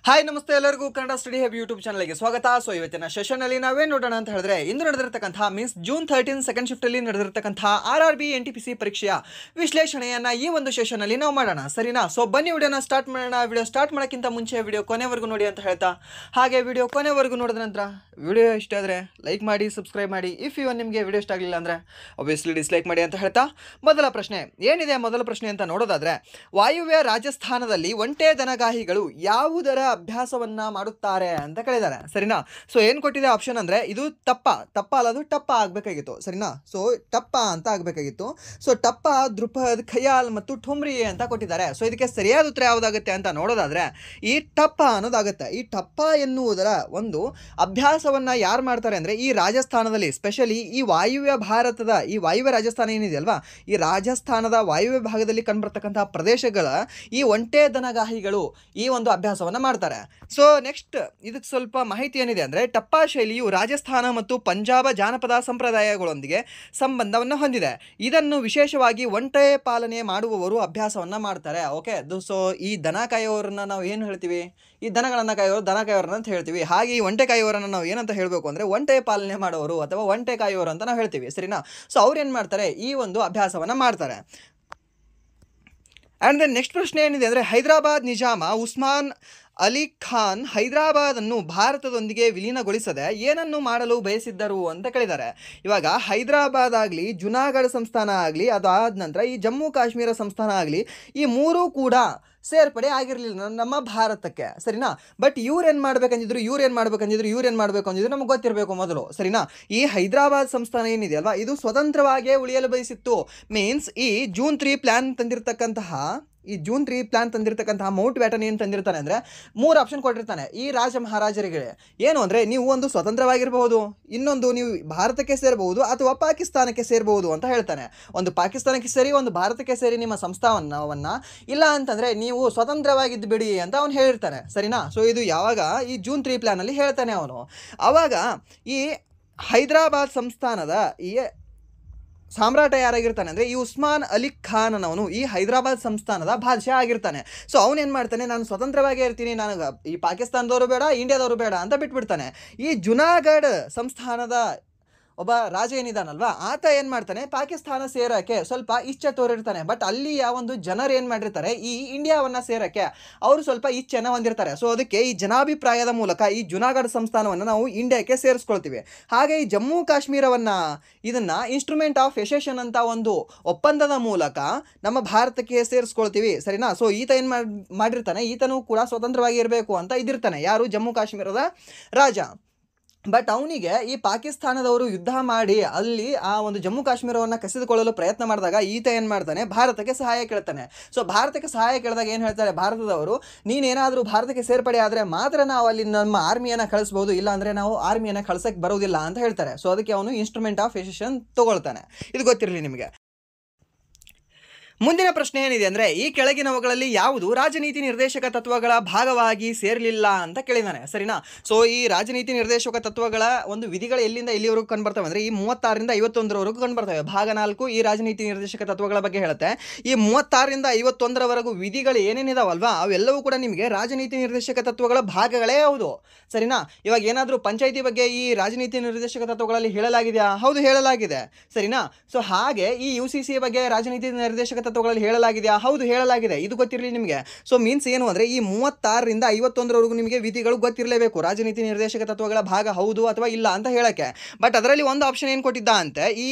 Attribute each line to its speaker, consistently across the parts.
Speaker 1: Hi ನಮಸ್ತೆ ಎಲ್ಲರಿಗೂ Kannada study hub YouTube ಚಾನಲ್ಗೆ ಸ್ವಾಗತ. ಸೊ ಇವತ್ತಿನ ಸೆಷನಲ್ಲಿ ನಾವೇನು ನೋಡೋಣ ಅಂತ ಹೇಳಿದ್ರೆ, ಇಂದು ನಡೆದಿರತಕ್ಕಂಥ ಮೀನ್ಸ್ June 13 ಸೆಕೆಂಡ್ ಶಿಫ್ಟಲ್ಲಿ ನಡೆದಿರತಕ್ಕಂಥ RRB NTPC ಪರೀಕ್ಷೆಯ ವಿಶ್ಲೇಷಣೆಯನ್ನು ಈ ಒಂದು ಸೆಷನಲ್ಲಿ ನಾವು ಮಾಡೋಣ, ಸರಿನಾ? ಸೊ ಬನ್ನಿ ವಿಡಿಯೋನ ಸ್ಟಾರ್ಟ್ ಮಾಡೋಣ. ವಿಡಿಯೋ ಸ್ಟಾರ್ಟ್ ಮಾಡೋಕ್ಕಿಂತ ಮುಂಚೆ ವಿಡಿಯೋ ಕೊನೆವರೆಗೂ ನೋಡಿ ಅಂತ ಹೇಳ್ತಾ, ಹಾಗೆ ವಿಡಿಯೋ ಕೊನೆವರೆಗೂ ನೋಡಿದ ನಂತರ ವಿಡಿಯೋ ಇಷ್ಟ ಆದರೆ ಲೈಕ್ ಮಾಡಿ, ಸಬ್ಸ್ಕ್ರೈಬ್ ಮಾಡಿ. ಇಫ್ ಇವನ್ ನಿಮಗೆ ವಿಡಿಯೋ ಇಷ್ಟ ಆಗಲಿಲ್ಲ ಅಂದರೆ ಒಬ್ವಿಯಸ್ಲಿ ಡಿಸ್ಲೈಕ್ ಮಾಡಿ ಅಂತ ಹೇಳ್ತಾ, ಮೊದಲ ಪ್ರಶ್ನೆ ಏನಿದೆ ಮೊದಲ ಪ್ರಶ್ನೆ ಅಂತ ನೋಡೋದಾದರೆ, ವಾಯುವ್ಯ ರಾಜಸ್ಥಾನದಲ್ಲಿ ಒಂಟೆ ದನಗಾಹಿಗಳು ಯಾವುದರ ಅಭ್ಯಾಸವನ್ನ ಮಾಡುತ್ತಾರೆ ಅಂತ ಕೇಳಿದ್ದಾರೆ, ಸರಿನಾ? ಸೊ ಏನು ಕೊಟ್ಟಿದೆ ಆಪ್ಷನ್ ಅಂದರೆ, ಇದು ತಪ್ಪ ಅಲ್ಲದು ಟಪ್ಪ ಆಗಬೇಕಾಗಿತ್ತು, ಸರಿನಾ? ಸೊ ಟಪ್ಪ ಅಂತ ಆಗಬೇಕಾಗಿತ್ತು. ಸೊ ಟಪ್ಪ, ಧ್ರುಪದ್, ಖಯಾಲ್ ಮತ್ತು ಠುಮ್ರಿ ಅಂತ ಕೊಟ್ಟಿದ್ದಾರೆ. ಸೊ ಇದಕ್ಕೆ ಸರಿಯಾದ ಉತ್ತರ ಯಾವುದಾಗುತ್ತೆ ಅಂತ ನೋಡೋದಾದರೆ ಈ ಟಪ್ಪ ಅನ್ನೋದಾಗುತ್ತೆ. ಈ ಟಪ್ಪ ಎನ್ನುವುದರ ಒಂದು ಅಭ್ಯಾಸವನ್ನ ಯಾರು ಮಾಡ್ತಾರೆ ಅಂದರೆ, ಈ ರಾಜಸ್ಥಾನದಲ್ಲಿ ಸ್ಪೆಷಲಿ ಈ ವಾಯುವ್ಯ ಭಾರತದ ಈ ವಾಯುವ್ಯ ರಾಜಸ್ಥಾನ ಏನಿದೆ ಅಲ್ವಾ, ಈ ರಾಜಸ್ಥಾನದ ವಾಯುವ್ಯ ಭಾಗದಲ್ಲಿ ಕಂಡುಬರ್ತಕ್ಕಂತಹ ಪ್ರದೇಶಗಳ ಈ ಒಂಟೆ ದನಗಾಹಿಗಳು ಈ ಒಂದು ಅಭ್ಯಾಸವನ್ನು ಮಾಡ್ತಾರೆ. ಸೊ ನೆಕ್ಸ್ಟ್ ಇದಕ್ಕೆ ಸ್ವಲ್ಪ ಮಾಹಿತಿ ಏನಿದೆ ಅಂದರೆ, ಟಪ್ಪ ಶೈಲಿಯು ರಾಜಸ್ಥಾನ ಮತ್ತು ಪಂಜಾಬ ಜಾನಪದ ಸಂಪ್ರದಾಯಗಳೊಂದಿಗೆ ಸಂಬಂಧವನ್ನು ಹೊಂದಿದೆ. ಇದನ್ನು ವಿಶೇಷವಾಗಿ ಒಂಟೆ ಪಾಲನೆ ಮಾಡುವವರು ಅಭ್ಯಾಸವನ್ನು ಮಾಡ್ತಾರೆ. ಓಕೆ, ಸೊ ಈ ದನ ಕಾಯೋರನ್ನ ನಾವು ಏನು ಹೇಳ್ತೀವಿ? ಈ ದನಗಳನ್ನು ಕಾಯೋರನ್ನ ಅಂತ ಹೇಳ್ತೀವಿ. ಹಾಗೆ ಈ ಒಂಟೆ ಕಾಯೋರನ್ನ ನಾವು ಏನಂತ ಹೇಳಬೇಕು ಅಂದರೆ, ಒಂಟೆ ಪಾಲನೆ ಮಾಡೋರು ಅಥವಾ ಒಂಟೆ ಕಾಯೋರು ಅಂತ ನಾವು ಹೇಳ್ತೀವಿ, ಸರಿನಾ? ಸೊ ಅವ್ರು ಏನು ಮಾಡ್ತಾರೆ? ಈ ಒಂದು ಅಭ್ಯಾಸವನ್ನು ಮಾಡ್ತಾರೆ. ಆ್ಯಂಡ್ ದೆನ್ ನೆಕ್ಸ್ಟ್ ಪ್ರಶ್ನೆ ಏನಿದೆ ಅಂದರೆ, ಹೈದರಾಬಾದ್ ನಿಜಾಮ ಉಸ್ಮಾನ್ ಅಲಿ ಖಾನ್ ಹೈದರಾಬಾದನ್ನು ಭಾರತದೊಂದಿಗೆ ವಿಲೀನಗೊಳಿಸದೆ ಏನನ್ನು ಮಾಡಲು ಬಯಸಿದ್ದರು ಅಂತ ಕೇಳಿದ್ದಾರೆ. ಇವಾಗ ಹೈದರಾಬಾದ್ ಆಗಲಿ, ಜುನಾಗಢ ಸಂಸ್ಥಾನ ಆಗಲಿ, ಅದಾದ ನಂತರ ಈ ಜಮ್ಮು ಕಾಶ್ಮೀರ ಸಂಸ್ಥಾನ ಆಗಲಿ, ಈ ಮೂರೂ ಕೂಡ ಸೇರ್ಪಡೆ ಆಗಿರಲಿಲ್ಲ ನಮ್ಮ ಭಾರತಕ್ಕೆ, ಸರಿನಾ? ಬಟ್ ಇವ್ರು ಏನು ಮಾಡಬೇಕು ನಮಗೆ ಗೊತ್ತಿರಬೇಕು ಮೊದಲು, ಸರಿನಾ? ಈ ಹೈದರಾಬಾದ್ ಸಂಸ್ಥಾನ ಏನಿದೆ ಅಲ್ವಾ, ಇದು ಸ್ವತಂತ್ರವಾಗಿಯೇ ಉಳಿಯಲು ಬಯಸಿತ್ತು. ಮೀನ್ಸ್ ಈ ಜೂನ್ 3 ಪ್ಲ್ಯಾನ್ ತಂದಿರತಕ್ಕಂತಹ ಮೌಂಟ್ ಬ್ಯಾಟನ್ ಏನು ತಂದಿರ್ತಾನೆ ಅಂದರೆ, 3 ಆಪ್ಷನ್ ಕೊಟ್ಟಿರ್ತಾನೆ ಈ ರಾಜ ಮಹಾರಾಜರಿಗೆ. ಏನು ಅಂದರೆ, ನೀವು ಒಂದು ಸ್ವತಂತ್ರವಾಗಿರಬಹುದು, ಇನ್ನೊಂದು ನೀವು ಭಾರತಕ್ಕೆ ಸೇರಬಹುದು ಅಥವಾ ಪಾಕಿಸ್ತಾನಕ್ಕೆ ಸೇರಬಹುದು ಅಂತ ಹೇಳ್ತಾನೆ. ಒಂದು ಪಾಕಿಸ್ತಾನಕ್ಕೆ ಸೇರಿ, ಒಂದು ಭಾರತಕ್ಕೆ ಸೇರಿ ನಿಮ್ಮ ಸಂಸ್ಥಾನವನ್ನು, ಇಲ್ಲ ಅಂತಂದರೆ ನೀವು ಸ್ವತಂತ್ರವಾಗಿದ್ದು ಬಿಡಿ ಅಂತ ಅವನು ಹೇಳಿರ್ತಾನೆ, ಸರಿನಾ? ಸೊ ಇದು ಯಾವಾಗ ಈ June 3 ಪ್ಲ್ಯಾನಲ್ಲಿ ಹೇಳ್ತಾನೆ ಅವನು. ಆವಾಗ ಈ ಹೈದರಾಬಾದ್ ಸಂಸ್ಥಾನದ ಈ ಸಾಮ್ರಾಟ ಯಾರಾಗಿರ್ತಾನೆ ಅಂದರೆ, ಈ ಉಸ್ಮಾನ್ ಅಲಿ ಖಾನ್ ಅನ್ನೋನು ಈ ಹೈದರಾಬಾದ್ ಸಂಸ್ಥಾನದ ಬಾದಶಾ ಆಗಿರ್ತಾನೆ. ಸೊ ಅವನೇನು ಮಾಡ್ತಾನೆ, ನಾನು ಸ್ವತಂತ್ರವಾಗಿ ಇರ್ತೀನಿ, ನನಗೆ ಈ ಪಾಕಿಸ್ತಾನದವರು ಬೇಡ, ಇಂಡಿಯಾದವರು ಬೇಡ ಅಂತ ಬಿಟ್ಬಿಡ್ತಾನೆ. ಈ ಜುನಾಗಢ ಸಂಸ್ಥಾನದ ಒಬ್ಬ ರಾಜ ಏನಿದಾನಲ್ವಾ, ಆತ ಏನು ಮಾಡ್ತಾನೆ, ಪಾಕಿಸ್ತಾನ ಸೇರೋಕ್ಕೆ ಸ್ವಲ್ಪ ಇಚ್ಛೆ ತೋರಿರ್ತಾನೆ. ಬಟ್ ಅಲ್ಲಿಯ ಒಂದು ಜನರು ಏನು ಮಾಡಿರ್ತಾರೆ, ಈ ಇಂಡಿಯಾವನ್ನು ಸೇರೋಕ್ಕೆ ಅವರು ಸ್ವಲ್ಪ ಇಚ್ಛೆನ ಹೊಂದಿರ್ತಾರೆ. ಸೊ ಅದಕ್ಕೆ ಈ ಜನಾಭಿಪ್ರಾಯದ ಮೂಲಕ ಈ ಜುನಾಗಢ ಸಂಸ್ಥಾನವನ್ನು ನಾವು ಇಂಡಿಯಾಕ್ಕೆ ಸೇರಿಸ್ಕೊಳ್ತೀವಿ. ಹಾಗೆ ಈ ಜಮ್ಮು ಕಾಶ್ಮೀರವನ್ನು ಇದನ್ನು ಇನ್ಸ್ಟ್ರೂಮೆಂಟ್ ಆಫ್ ಎಸೆಷನ್ ಅಂತ ಒಂದು ಒಪ್ಪಂದದ ಮೂಲಕ ನಮ್ಮ ಭಾರತಕ್ಕೆ ಸೇರಿಸ್ಕೊಳ್ತೀವಿ, ಸರಿನಾ? ಸೊ ಈತ ಏನು ಮಾಡಿರ್ತಾನೆ, ಈತನೂ ಕೂಡ ಸ್ವತಂತ್ರವಾಗಿ ಇರಬೇಕು ಅಂತ ಇದಿರ್ತಾನೆ, ಯಾರು? ಜಮ್ಮು ಕಾಶ್ಮೀರದ ರಾಜ. ಬಟ್ ಅವನಿಗೆ ಈ ಪಾಕಿಸ್ತಾನದವರು ಯುದ್ಧ ಮಾಡಿ ಅಲ್ಲಿ ಆ ಒಂದು ಜಮ್ಮು ಕಾಶ್ಮೀರವನ್ನು ಕಸಿದುಕೊಳ್ಳಲು ಪ್ರಯತ್ನ ಮಾಡಿದಾಗ ಈತ ಏನು ಮಾಡ್ತಾನೆ, ಭಾರತಕ್ಕೆ ಸಹಾಯ ಕೇಳ್ತಾನೆ. ಸೊ ಭಾರತಕ್ಕೆ ಸಹಾಯ ಕೇಳಿದಾಗ ಏನು ಹೇಳ್ತಾರೆ ಭಾರತದವರು, ನೀನೇನಾದರೂ ಭಾರತಕ್ಕೆ ಸೇರ್ಪಡೆ ಆದರೆ ಮಾತ್ರ ನಾವು ಅಲ್ಲಿ ನಮ್ಮ ಆರ್ಮಿಯನ್ನು ಕಳಿಸ್ಬೋದು, ಇಲ್ಲಾಂದರೆ ನಾವು ಆರ್ಮಿಯನ್ನು ಕಳ್ಸಕ್ಕೆ ಬರೋದಿಲ್ಲ ಅಂತ ಹೇಳ್ತಾರೆ. ಸೊ ಅದಕ್ಕೆ ಅವನು ಇನ್ಸ್ಟ್ರೂಮೆಂಟ್ ಆಫ್ ಎಸೆಷನ್ ತಗೊಳ್ತಾನೆ. ಇದು ಗೊತ್ತಿರಲಿ ನಿಮಗೆ. ಮುಂದಿನ ಪ್ರಶ್ನೆ ಏನಿದೆ ಅಂದರೆ, ಈ ಕೆಳಗಿನವುಗಳಲ್ಲಿ ಯಾವುದು ರಾಜನೀತಿ ನಿರ್ದೇಶಕ ತತ್ವಗಳ ಭಾಗವಾಗಿ ಸೇರಲಿಲ್ಲ ಅಂತ ಕೇಳಿದಾನೆ, ಸರಿನಾ? ಸೊ ಈ ರಾಜನೀತಿ ನಿರ್ದೇಶಕ ತತ್ವಗಳ ಒಂದು ವಿಧಿಗಳು ಎಲ್ಲಿಂದ ಎಲ್ಲಿವರೆಗೂ ಕಂಡುಬರ್ತವೆ ಅಂದರೆ, ಈ 36ರಿಂದ 51ರವರೆಗೂ ಕಂಡುಬರ್ತವೆ. ಭಾಗ 4 ಈ ರಾಜನೀತಿ ನಿರ್ದೇಶಕ ತತ್ವಗಳ ಬಗ್ಗೆ ಹೇಳುತ್ತೆ. ಈ 36ರಿಂದ 51ರವರೆಗೂ ವಿಧಿಗಳು ಏನೇನಿದಾವಲ್ವಾ, ಅವೆಲ್ಲವೂ ಕೂಡ ನಿಮಗೆ ರಾಜನೀತಿ ನಿರ್ದೇಶಕ ತತ್ವಗಳ ಭಾಗಗಳೇ ಹೌದು, ಸರಿನಾ? ಇವಾಗ ಏನಾದರೂ ಪಂಚಾಯಿತಿ ಬಗ್ಗೆ ಈ ರಾಜನೀತಿ ನಿರ್ದೇಶಕ ತತ್ವಗಳಲ್ಲಿ ಹೇಳಲಾಗಿದೆಯಾ? ಹೌದು, ಹೇಳಲಾಗಿದೆ, ಸರಿನಾ? ಸೊ ಹಾಗೆ ಈ UCC ಬಗ್ಗೆ ರಾಜನೀತಿ ನಿರ್ದೇಶಕ ತತ್ವಗಳಲ್ಲಿ ಹೇಳಲಾಗಿದೆಯಾ? ಹೌದು, ಹೇಳಲಾಗಿದೆ. ಇದು ಗೊತ್ತಿರಲಿ ನಿಮಗೆ. ಸೊ ಮೀನ್ಸ್ ಏನು ಅಂದರೆ, ಈ 36ರಿಂದ 51ರವರೆಗೂ ನಿಮಗೆ ವಿಧಿಗಳು ಗೊತ್ತಿರಲೇಬೇಕು, ರಾಜನೀತಿ ನಿರ್ದೇಶಕ ತತ್ವಗಳ ಭಾಗ ಹೌದು ಅಥವಾ ಇಲ್ಲ ಅಂತ ಹೇಳಕ್ಕೆ. ಬಟ್ ಅದರಲ್ಲಿ ಒಂದು ಆಪ್ಷನ್ ಏನು ಕೊಟ್ಟಿದ್ದ ಅಂತೆ, ಈ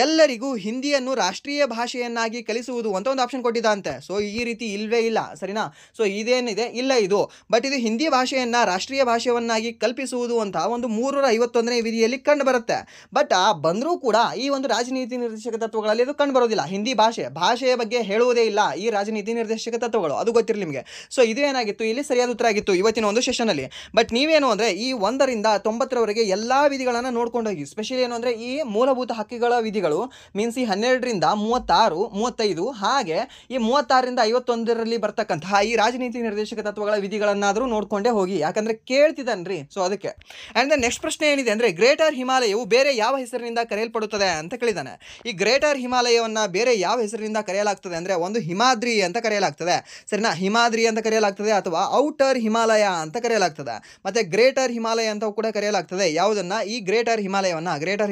Speaker 1: ಎಲ್ಲರಿಗೂ ಹಿಂದಿಯನ್ನು ರಾಷ್ಟ್ರೀಯ ಭಾಷೆಯನ್ನಾಗಿ ಕಲಿಸುವುದು ಅಂತ ಒಂದು ಆಪ್ಷನ್ ಕೊಟ್ಟಿದ್ದ ಅಂತೆ. ಸೊ ಈ ರೀತಿ ಇಲ್ವೇ ಇಲ್ಲ, ಸರಿನಾ? ಸೊ ಇದೇನಿದೆ ಇಲ್ಲ ಇದು. ಬಟ್ ಇದು ಹಿಂದಿ ಭಾಷೆಯನ್ನು ರಾಷ್ಟ್ರೀಯ ಭಾಷೆಯನ್ನಾಗಿ ಕಲ್ಪಿಸುವುದು ಅಂತ ಒಂದು 351ನೇ ವಿಧಿಯಲ್ಲಿ ಕಂಡು ಬರುತ್ತೆ. ಬಟ್ ಬಂದರೂ ಕೂಡ ಈ ಒಂದು ರಾಜನೀತಿ ನಿರ್ದೇಶಕ ತತ್ವಗಳಲ್ಲಿ ಅದು ಕಂಡು ಬರೋದಿಲ್ಲ. ಹಿಂದಿ ಭಾಷೆಯ ಬಗ್ಗೆ ಹೇಳುವುದೇ ಇಲ್ಲ ಈ ರಾಜನೀತಿ ನಿರ್ದೇಶಕ ತತ್ವಗಳು, ಅದು ಗೊತ್ತಿರಲಿ ನಿಮಗೆ. ಸೊ ಇದು ಏನಾಗಿತ್ತು, ಇಲ್ಲಿ ಸರಿಯಾದ ಉತ್ತರ ಆಗಿತ್ತು ಇವತ್ತಿನ ಒಂದು ಸೆಷನಲ್ಲಿ. ಬಟ್ ನೀವೇನು ಅಂದರೆ, ಈ 1ರಿಂದ 90ರವರೆಗೆ ಎಲ್ಲ ವಿಧಿಗಳನ್ನು ನೋಡ್ಕೊಂಡು ಹೋಗಿ. ಸ್ಪೆಷಲಿ ಏನು ಅಂದರೆ, ಈ ಮೂಲಭೂತ ಹಕ್ಕುಗಳ ವಿಧಿಗಳು ಮೀನ್ಸ್ ಈ 12ರಿಂದ 36, 35 ಹಾಗೆ ಈ 36ರಿಂದ 51ರಲ್ಲಿ ಬರ್ತಕ್ಕಂತಹ ಈ ರಾಜನೀತಿ ನಿರ್ದೇಶಕ ತತ್ವಗಳ ವಿಧಿಗಳನ್ನಾದರೂ ನೋಡ್ಕೊಂಡೇ ಹೋಗಿ, ಯಾಕಂದರೆ ಕೇಳ್ತಿದ್ದಾನ್ರಿ. ಸೊ ಅದಕ್ಕೆ. ಆ್ಯಂಡ್ ದೆನ್ ನೆಕ್ಸ್ಟ್ ಪ್ರಶ್ನೆ ಏನಿದೆ ಅಂದರೆ, ಗ್ರೇಟರ್ ಹಿಮಾಲಯವು ಬೇರೆ ಯಾವ ಹೆಸರಿನಿಂದ ಕರೆಯಲ್ಪಡುತ್ತದೆ ಅಂತ ಕೇಳಿದ್ದಾನೆ. ಈ ಗ್ರೇಟರ್ ಹಿಮಾಲಯವನ್ನು ಬೇರೆ ಯಾವ ಹೆಸರಿನಿಂದ ಕರೆಯ ಕರೆಯಲಾಗ್ತದೆ ಅಂದರೆ ಒಂದು ಹಿಮಾದ್ರಿ ಅಂತ ಕರೆಯಲಾಗ್ತದೆ, ಸರಿನಾ. ಹಿಮಾದ್ರಿ ಅಂತ ಕರೆಯಲಾಗ್ತದೆ ಅಥವಾ ಔಟರ್ ಹಿಮಾಲಯ ಅಂತ ಕರೆಯಲಾಗ್ತದೆ. ಮತ್ತು ಗ್ರೇಟರ್ ಹಿಮಾಲಯ ಅಂತ ಕೂಡ ಕರೆಯಲಾಗ್ತದೆ. ಯಾವುದನ್ನು? ಈ ಗ್ರೇಟರ್ ಹಿಮಾಲಯವನ್ನು, ಗ್ರೇಟರ್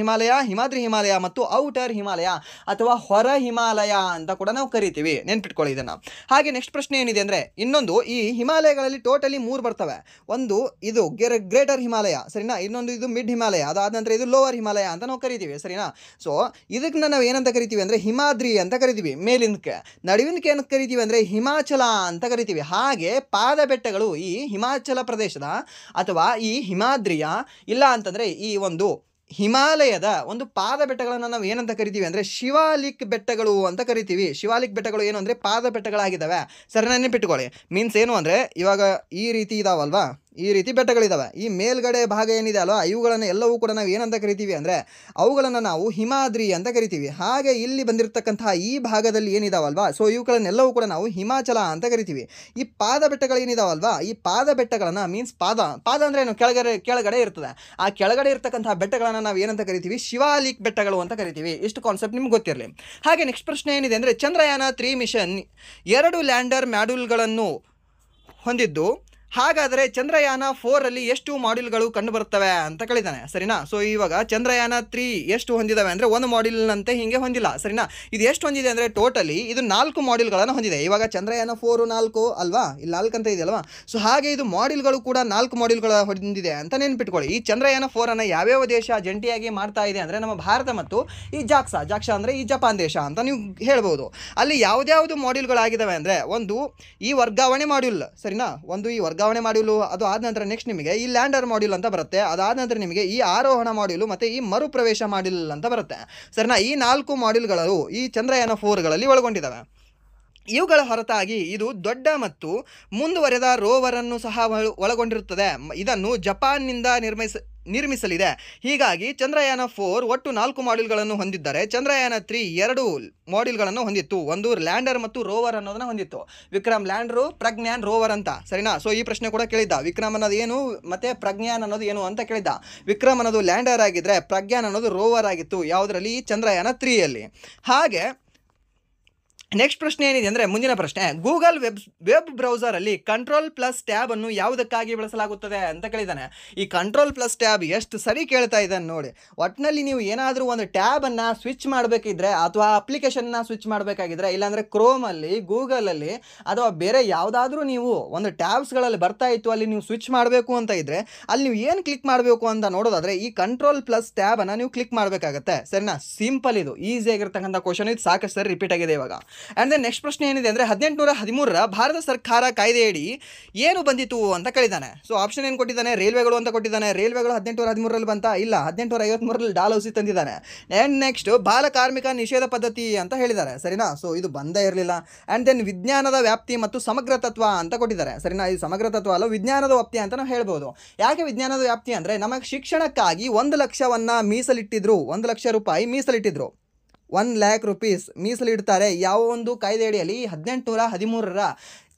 Speaker 1: ಹಿಮಾಲಯ, ಹಿಮಾದ್ರಿ ಹಿಮಾಲಯ ಮತ್ತು ಔಟರ್ ಹಿಮಾಲಯ ಅಥವಾ ಹೊರ ಹಿಮಾಲಯ ಅಂತ ಕೂಡ ನಾವು ಕರಿತೀವಿ. ನೆನ್ಪಿಟ್ಕೊಳ್ಳಿ ಇದನ್ನು. ಹಾಗೆ ನೆಕ್ಸ್ಟ್ ಪ್ರಶ್ನೆ ಏನಿದೆ ಅಂದರೆ, ಇನ್ನೊಂದು, ಈ ಹಿಮಾಲಯಗಳಲ್ಲಿ ಟೋಟಲಿ 3 ಬರ್ತವೆ. ಒಂದು ಇದು ಗ್ರೇಟರ್ ಹಿಮಾಲಯ, ಸರಿನಾ. ಇನ್ನೊಂದು ಇದು ಮಿಡ್ ಹಿಮಾಲಯ, ಅದಾದ ನಂತರ ಇದು ಲೋವರ್ ಹಿಮಾಲಯ ಅಂತ ನಾವು ಕರಿತೀವಿ, ಸರಿನಾ. ಸೊ ಇದಕ್ಕೆ ನಾವು ಏನಂತ ಕರಿತೀವಿ ಅಂದರೆ ಹಿಮಾದ್ರಿ ಅಂತ ಕರಿತೀವಿ ಮೇಲಿನಕ್ಕೆ. ನಡುವಿನಕ್ಕೆ ಏನಂತ ಕರಿತೀವಿ ಅಂದರೆ ಹಿಮಾಚಲ ಅಂತ ಕರಿತೀವಿ. ಹಾಗೆ ಪಾದ ಬೆಟ್ಟಗಳು ಈ ಹಿಮಾಚಲ ಪ್ರದೇಶದ ಅಥವಾ ಈ ಹಿಮಾದ್ರಿಯ ಇಲ್ಲ ಅಂತಂದರೆ ಈ ಒಂದು ಹಿಮಾಲಯದ ಒಂದು ಪಾದ ಬೆಟ್ಟಗಳನ್ನು ನಾವು ಏನಂತ ಕರಿತೀವಿ ಅಂದರೆ ಶಿವಾಲಿಕ್ ಬೆಟ್ಟಗಳು ಅಂತ ಕರಿತೀವಿ. ಶಿವಾಲಿಕ್ ಬೆಟ್ಟಗಳು ಏನು ಅಂದರೆ ಪಾದ ಬೆಟ್ಟಗಳಾಗಿದ್ದಾವೆ, ಸರಿ. ನೆನಪಿಟ್ಕೊಳ್ಳಿ. ಮೀನ್ಸ್ ಏನು ಅಂದರೆ ಇವಾಗ ಈ ರೀತಿ ಇದಾವಲ್ವಾ, ಈ ರೀತಿ ಬೆಟ್ಟಗಳಿದ್ದಾವೆ. ಈ ಮೇಲ್ಗಡೆ ಭಾಗ ಏನಿದೆ ಅಲ್ವಾ, ಇವುಗಳನ್ನು ಎಲ್ಲವೂ ಕೂಡ ನಾವು ಏನಂತ ಕರಿತೀವಿ ಅಂದರೆ ಅವುಗಳನ್ನು ನಾವು ಹಿಮಾದ್ರಿ ಅಂತ ಕರಿತೀವಿ. ಹಾಗೆ ಇಲ್ಲಿ ಬಂದಿರತಕ್ಕಂತಹ ಈ ಭಾಗದಲ್ಲಿ ಏನಿದಾವಲ್ವಾ, ಸೊ ಇವುಗಳನ್ನೆಲ್ಲವೂ ಕೂಡ ನಾವು ಹಿಮಾಚಲ ಅಂತ ಕರಿತೀವಿ. ಈ ಪಾದ ಬೆಟ್ಟಗಳು ಏನಿದಾವಲ್ವಾ, ಈ ಪಾದ ಬೆಟ್ಟಗಳನ್ನು ಮೀನ್ಸ್ ಪಾದ ಅಂದರೆ ಏನು, ಕೆಳಗಡೆ ಇರ್ತದೆ. ಆ ಕೆಳಗಡೆ ಇರ್ತಕ್ಕಂತಹ ಬೆಟ್ಟಗಳನ್ನು ನಾವು ಏನಂತ ಕರಿತೀವಿ? ಶಿವಾಲಿಕ್ ಬೆಟ್ಟಗಳು ಅಂತ ಕರಿತೀವಿ. ಇಷ್ಟು ಕಾನ್ಸೆಪ್ಟ್ ನಿಮ್ಗೆ ಗೊತ್ತಿರಲಿ. ಹಾಗೆ ನೆಕ್ಸ್ಟ್ ಪ್ರಶ್ನೆ ಏನಿದೆ ಅಂದರೆ, ಚಂದ್ರಯಾನ 3 ಮಿಷನ್ 2 ಲ್ಯಾಂಡರ್ ಮಾಡ್ಯೂಲ್ಗಳನ್ನು ಹೊಂದಿದ್ದು, ಹಾಗಾದರೆ ಚಂದ್ರಯಾನ 4ರಲ್ಲಿ ಎಷ್ಟು ಮಾಡ್ಯೂಲ್ಗಳು ಕಂಡುಬರುತ್ತವೆ ಅಂತ ಕೇಳಿದ್ದಾನೆ, ಸರಿನಾ. ಸೊ ಇವಾಗ ಚಂದ್ರಯಾನ 3 ಎಷ್ಟು ಹೊಂದಿದ್ದಾವೆ ಅಂದರೆ ಒಂದು ಮಾಡ್ಯೂಲ್ನಂತೆ ಹೀಗೆ ಹೊಂದಿಲ್ಲ, ಸರಿನಾ. ಇದು ಎಷ್ಟು ಹೊಂದಿದೆ ಅಂದರೆ ಟೋಟಲಿ ಇದು 4 ಮಾಡ್ಯೂಲ್ಗಳನ್ನು ಹೊಂದಿದೆ. ಇವಾಗ ಚಂದ್ರಯಾನ 4 4 ಅಲ್ವಾ, ಇಲ್ಲಿ 4 ಅಂತ ಇದೆ ಅಲ್ವಾ. ಸೊ ಹಾಗೆ ಇದು ಮಾಡ್ಯೂಲ್ಗಳು ಕೂಡ 4 ಮಾಡ್ಯೂಲ್ಗಳ ಹೊಂದಿದೆ ಅಂತ ನೆನ್ಪಿಟ್ಕೊಳ್ಳಿ. ಈ ಚಂದ್ರಯಾನ 4ಅನ್ನು ಯಾವ್ಯಾವ ದೇಶ ಜಂಟಿಯಾಗಿ ಮಾಡ್ತಾ ಇದೆ ಅಂದರೆ ನಮ್ಮ ಭಾರತ ಮತ್ತು ಈ ಜಾಕ್ಸಾ ಅಂದರೆ ಈ ಜಪಾನ್ ದೇಶ ಅಂತ ನೀವು ಹೇಳ್ಬೋದು. ಅಲ್ಲಿ ಯಾವ್ದ್ಯಾವುದು ಮಾಡ್ಯೂಲ್ಗಳಾಗಿದ್ದಾವೆ ಅಂದರೆ ಒಂದು ಈ ವರ್ಗಾವಣೆ ಮಾಡ್ಯೂಲ್, ಸರಿನಾ. ಒಂದು ಈ ವರ್ಗಾವಣೆ ಮಾಡ್ಯೂಲು, ಅದು ಆದ ನಂತರ ನೆಕ್ಸ್ಟ್ ನಿಮಗೆ ಈ ಲ್ಯಾಂಡರ್ ಮಾಡ್ಯೂಲ್ ಅಂತ ಬರುತ್ತೆ. ಅದಾದ ನಂತರ ನಿಮಗೆ ಈ ಆರೋಹಣ ಮಾಡ್ಯೂಲು ಮತ್ತು ಈ ಮರುಪ್ರವೇಶ ಮಾಡ್ಯೂಲ್ ಅಂತ ಬರುತ್ತೆ, ಸರಿನಾ. ಈ 4 ಮಾಡ್ಯೂಲ್ಗಳು ಈ ಚಂದ್ರಯಾನ 4ಗಳಲ್ಲಿ ಒಳಗೊಂಡಿದ್ದಾವೆ. ಇವುಗಳ ಹೊರತಾಗಿ ಇದು ದೊಡ್ಡ ಮತ್ತು ಮುಂದುವರೆದ ರೋವರನ್ನು ಸಹ ಒಳಗೊಂಡಿರುತ್ತದೆ. ಇದನ್ನು ಜಪಾನ್ನಿಂದ ನಿರ್ಮಿಸಲಿದೆ. ಹೀಗಾಗಿ ಚಂದ್ರಯಾನ 4 ಒಟ್ಟು 4 ಮಾಡ್ಯೂಲ್ಗಳನ್ನು ಹೊಂದಿದ್ದರೆ ಚಂದ್ರಯಾನ 3 2 ಮಾಡ್ಯೂಲ್ಗಳನ್ನು ಹೊಂದಿತ್ತು. ಒಂದು ಲ್ಯಾಂಡರ್ ಮತ್ತು ರೋವರ್ ಅನ್ನೋದನ್ನ ಹೊಂದಿತ್ತು. ವಿಕ್ರಮ್ ಲ್ಯಾಂಡರು, ಪ್ರಜ್ಞಾನ್ ರೋವರ್ ಅಂತ, ಸರಿನಾ. ಸೊ ಈ ಪ್ರಶ್ನೆ ಕೂಡ ಕೇಳಿದ್ದ, ವಿಕ್ರಮ್ ಅನ್ನೋದು ಏನು ಮತ್ತು ಪ್ರಜ್ಞಾನ್ ಅನ್ನೋದು ಏನು ಅಂತ ಕೇಳಿದ್ದ. ವಿಕ್ರಮ್ ಅನ್ನೋದು ಲ್ಯಾಂಡರ್ ಆಗಿದ್ದರೆ ಪ್ರಜ್ಞಾನ್ ಅನ್ನೋದು ರೋವರ್ ಆಗಿತ್ತು. ಯಾವುದರಲ್ಲಿ? ಚಂದ್ರಯಾನ 3ಯಲ್ಲಿ. ಹಾಗೆ ನೆಕ್ಸ್ಟ್ ಪ್ರಶ್ನೆ ಏನಿದೆ ಅಂದರೆ, ಮುಂದಿನ ಪ್ರಶ್ನೆ, ಗೂಗಲ್ ವೆಬ್ ಬ್ರೌಸರಲ್ಲಿ ಕಂಟ್ರೋಲ್+ ಟ್ಯಾಬ್ ಅನ್ನು ಯಾವುದಕ್ಕಾಗಿ ಬಳಸಲಾಗುತ್ತದೆ ಅಂತ ಕೇಳಿದ್ದಾನೆ. ಈ ಕಂಟ್ರೋಲ್+ ಟ್ಯಾಬ್ ಎಷ್ಟು ಸರಿ ಕೇಳ್ತಾ ಇದ್ದಾನೆ ನೋಡಿ. ಒಟ್ಟಿನಲ್ಲಿ ನೀವು ಏನಾದರೂ ಒಂದು ಟ್ಯಾಬನ್ನು ಸ್ವಿಚ್ ಮಾಡಬೇಕಿದ್ರೆ ಅಥವಾ ಅಪ್ಲಿಕೇಶನ್ನ ಸ್ವಿಚ್ ಮಾಡಬೇಕಾಗಿದ್ರೆ, ಇಲ್ಲಾಂದರೆ ಕ್ರೋಮಲ್ಲಿ, ಗೂಗಲಲ್ಲಿ ಅಥವಾ ಬೇರೆ ಯಾವುದಾದ್ರೂ ನೀವು ಒಂದು ಟ್ಯಾಬ್ಸ್ಗಳಲ್ಲಿ ಬರ್ತಾ ಇತ್ತು, ಅಲ್ಲಿ ನೀವು ಸ್ವಿಚ್ ಮಾಡಬೇಕು ಅಂತ ಇದ್ದರೆ ಅಲ್ಲಿ ನೀವು ಏನು ಕ್ಲಿಕ್ ಮಾಡಬೇಕು ಅಂತ ನೋಡೋದಾದರೆ ಈ ಕಂಟ್ರೋಲ್+ ಟ್ಯಾಬನ್ನು ನೀವು ಕ್ಲಿಕ್ ಮಾಡಬೇಕಾಗತ್ತೆ, ಸರಿನಾ. ಸಿಂಪಲ್, ಇದು ಈಸಿಯಾಗಿರ್ತಕ್ಕಂಥ ಕ್ವಶನ್. ಇದು ಸಾಕಷ್ಟು ಸರಿ ರಿಪೀಟ್ ಆಗಿದೆ ಇವಾಗ. ಆ್ಯಂಡ್ ದೆನ್ ನೆಕ್ಸ್ಟ್ ಪ್ರಶ್ನೆ ಏನಿದೆ ಅಂದರೆ 1813ರ ಭಾರತ ಸರ್ಕಾರ ಕಾಯ್ದೆಯಡಿ ಏನು ಬಂದಿತು ಅಂತ ಕೇಳಿದ್ದಾನೆ. ಸೊ ಆಪ್ಷನ್ ಏನು ಕೊಟ್ಟಿದ್ದಾನೆ? ರೈಲ್ವೆಗಳು ಅಂತ ಕೊಟ್ಟಿದ್ದಾನೆ. ರೈಲ್ವೆಗಳು 1813ರಲ್ಲಿ ಬಂತ? ಇಲ್ಲ, 1853ರಲ್ಲಿ ಡಾಲ್ಹೌಸಿ ತಂದಿದ್ದಾನೆ. ಆ್ಯಂಡ್ ನೆಕ್ಸ್ಟ್ ಬಾಲ ಕಾರ್ಮಿಕ ನಿಷೇಧ ಪದ್ಧತಿ ಅಂತ ಹೇಳಿದ್ದಾರೆ, ಸರಿನಾ. ಸೊ ಇದು ಬಂದೇ ಇರಲಿಲ್ಲ. ಆ್ಯಂಡ್ ದೆನ್ ವಿಜ್ಞಾನದ ವ್ಯಾಪ್ತಿ ಮತ್ತು ಸಮಗ್ರ ತತ್ವ ಅಂತ ಕೊಟ್ಟಿದ್ದಾರೆ, ಸರಿನಾ. ಇದು ಸಮಗ್ರ ತತ್ವ ಅಲ್ಲ, ವಿಜ್ಞಾನದ ವ್ಯಾಪ್ತಿ ಅಂತ ನಾವು ಹೇಳ್ಬೋದು. ಯಾಕೆ ವಿಜ್ಞಾನದ ವ್ಯಾಪ್ತಿ ಅಂದರೆ ನಮಗೆ ಶಿಕ್ಷಣಕ್ಕಾಗಿ 1 ಲಕ್ಷವನ್ನು ಮೀಸಲಿಟ್ಟಿದ್ರು, 1 ಲಕ್ಷ ರೂಪಾಯಿ ಮೀಸಲಿಟ್ಟಿದ್ರು, 1 lakh rupees ಮೀಸಲಿಡ್ತಾರೆ. ಯಾವ ಒಂದು ಕಾಯ್ದೆ ಅಡಿಯಲ್ಲಿ? 1813ರ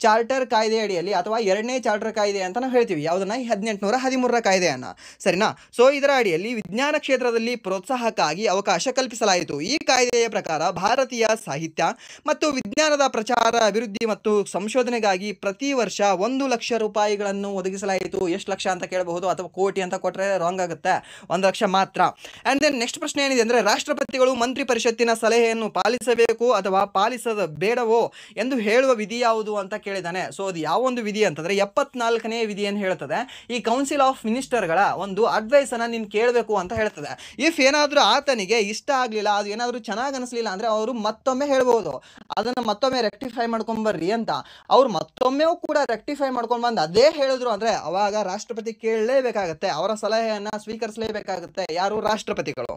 Speaker 1: ಚಾರ್ಟರ್ ಕಾಯ್ದೆ ಅಡಿಯಲ್ಲಿ ಅಥವಾ 2ನೇ ಚಾರ್ಟರ್ ಕಾಯ್ದೆ ಅಂತ ನಾವು ಹೇಳ್ತೀವಿ. ಯಾವುದನ್ನ? 1813ರ ಕಾಯ್ದೆಯನ್ನು, ಸರಿನಾ. ಸೊ ಇದರ ಅಡಿಯಲ್ಲಿ ವಿಜ್ಞಾನ ಕ್ಷೇತ್ರದಲ್ಲಿ ಪ್ರೋತ್ಸಾಹಕ್ಕಾಗಿ ಅವಕಾಶ ಕಲ್ಪಿಸಲಾಯಿತು. ಈ ಕಾಯ್ದೆಯ ಪ್ರಕಾರ ಭಾರತೀಯ ಸಾಹಿತ್ಯ ಮತ್ತು ವಿಜ್ಞಾನದ ಪ್ರಚಾರ, ಅಭಿವೃದ್ಧಿ ಮತ್ತು ಸಂಶೋಧನೆಗಾಗಿ ಪ್ರತಿ ವರ್ಷ 1 ಲಕ್ಷ ರೂಪಾಯಿಗಳನ್ನು ಒದಗಿಸಲಾಯಿತು. ಎಷ್ಟು ಲಕ್ಷ ಅಂತ ಕೇಳಬಹುದು, ಅಥವಾ ಕೋಟಿ ಅಂತ ಕೊಟ್ಟರೆ ರಾಂಗ್ ಆಗುತ್ತೆ, 1 ಲಕ್ಷ ಮಾತ್ರ. ಆ್ಯಂಡ್ ದೆನ್ ನೆಕ್ಸ್ಟ್ ಪ್ರಶ್ನೆ ಏನಿದೆ ಅಂದರೆ, ರಾಷ್ಟ್ರಪತಿಗಳು ಮಂತ್ರಿ ಪರಿಷತ್ತಿನ ಸಲಹೆಯನ್ನು ಪಾಲಿಸಬೇಕು ಅಥವಾ ಪಾಲಿಸದ ಬೇಡವೋ ಎಂದು ಹೇಳುವ ವಿಧಿ ಯಾವುದು ಅಂತ ಕೇಳಿದ್ದಾನೆ. ಸೊ ಅದು ಯಾವ ಒಂದು ವಿಧಿ ಅಂತಂದರೆ 74ನೇ ವಿಧಿಯನ್ನು ಹೇಳ್ತದೆ. ಈ ಕೌನ್ಸಿಲ್ ಆಫ್ ಮಿನಿಸ್ಟರ್ಗಳ ಒಂದು ಅಡ್ವೈಸನ್ನು ನೀನು ಕೇಳಬೇಕು ಅಂತ ಹೇಳ್ತದೆ. ಇಫ್ ಏನಾದರೂ ಆತನಿಗೆ ಇಷ್ಟ ಆಗಲಿಲ್ಲ, ಅದು ಏನಾದರೂ ಚೆನ್ನಾಗಿ ಅನಿಸ್ಲಿಲ್ಲ ಅಂದರೆ ಅವರು ಮತ್ತೊಮ್ಮೆ ಹೇಳ್ಬೋದು, ಅದನ್ನು ಮತ್ತೊಮ್ಮೆ ರೆಕ್ಟಿಫೈ ಮಾಡ್ಕೊಂಬರ್ರಿ ಅಂತ. ಅವ್ರು ಮತ್ತೊಮ್ಮೆ ಕೂಡ ರೆಕ್ಟಿಫೈ ಮಾಡ್ಕೊಂಡು ಬಂದು ಅದೇ ಹೇಳಿದ್ರು ಅಂದರೆ ಅವಾಗ ರಾಷ್ಟ್ರಪತಿ ಕೇಳಲೇಬೇಕಾಗತ್ತೆ, ಅವರ ಸಲಹೆಯನ್ನು ಸ್ವೀಕರಿಸಲೇಬೇಕಾಗುತ್ತೆ, ಯಾರು? ರಾಷ್ಟ್ರಪತಿಗಳು.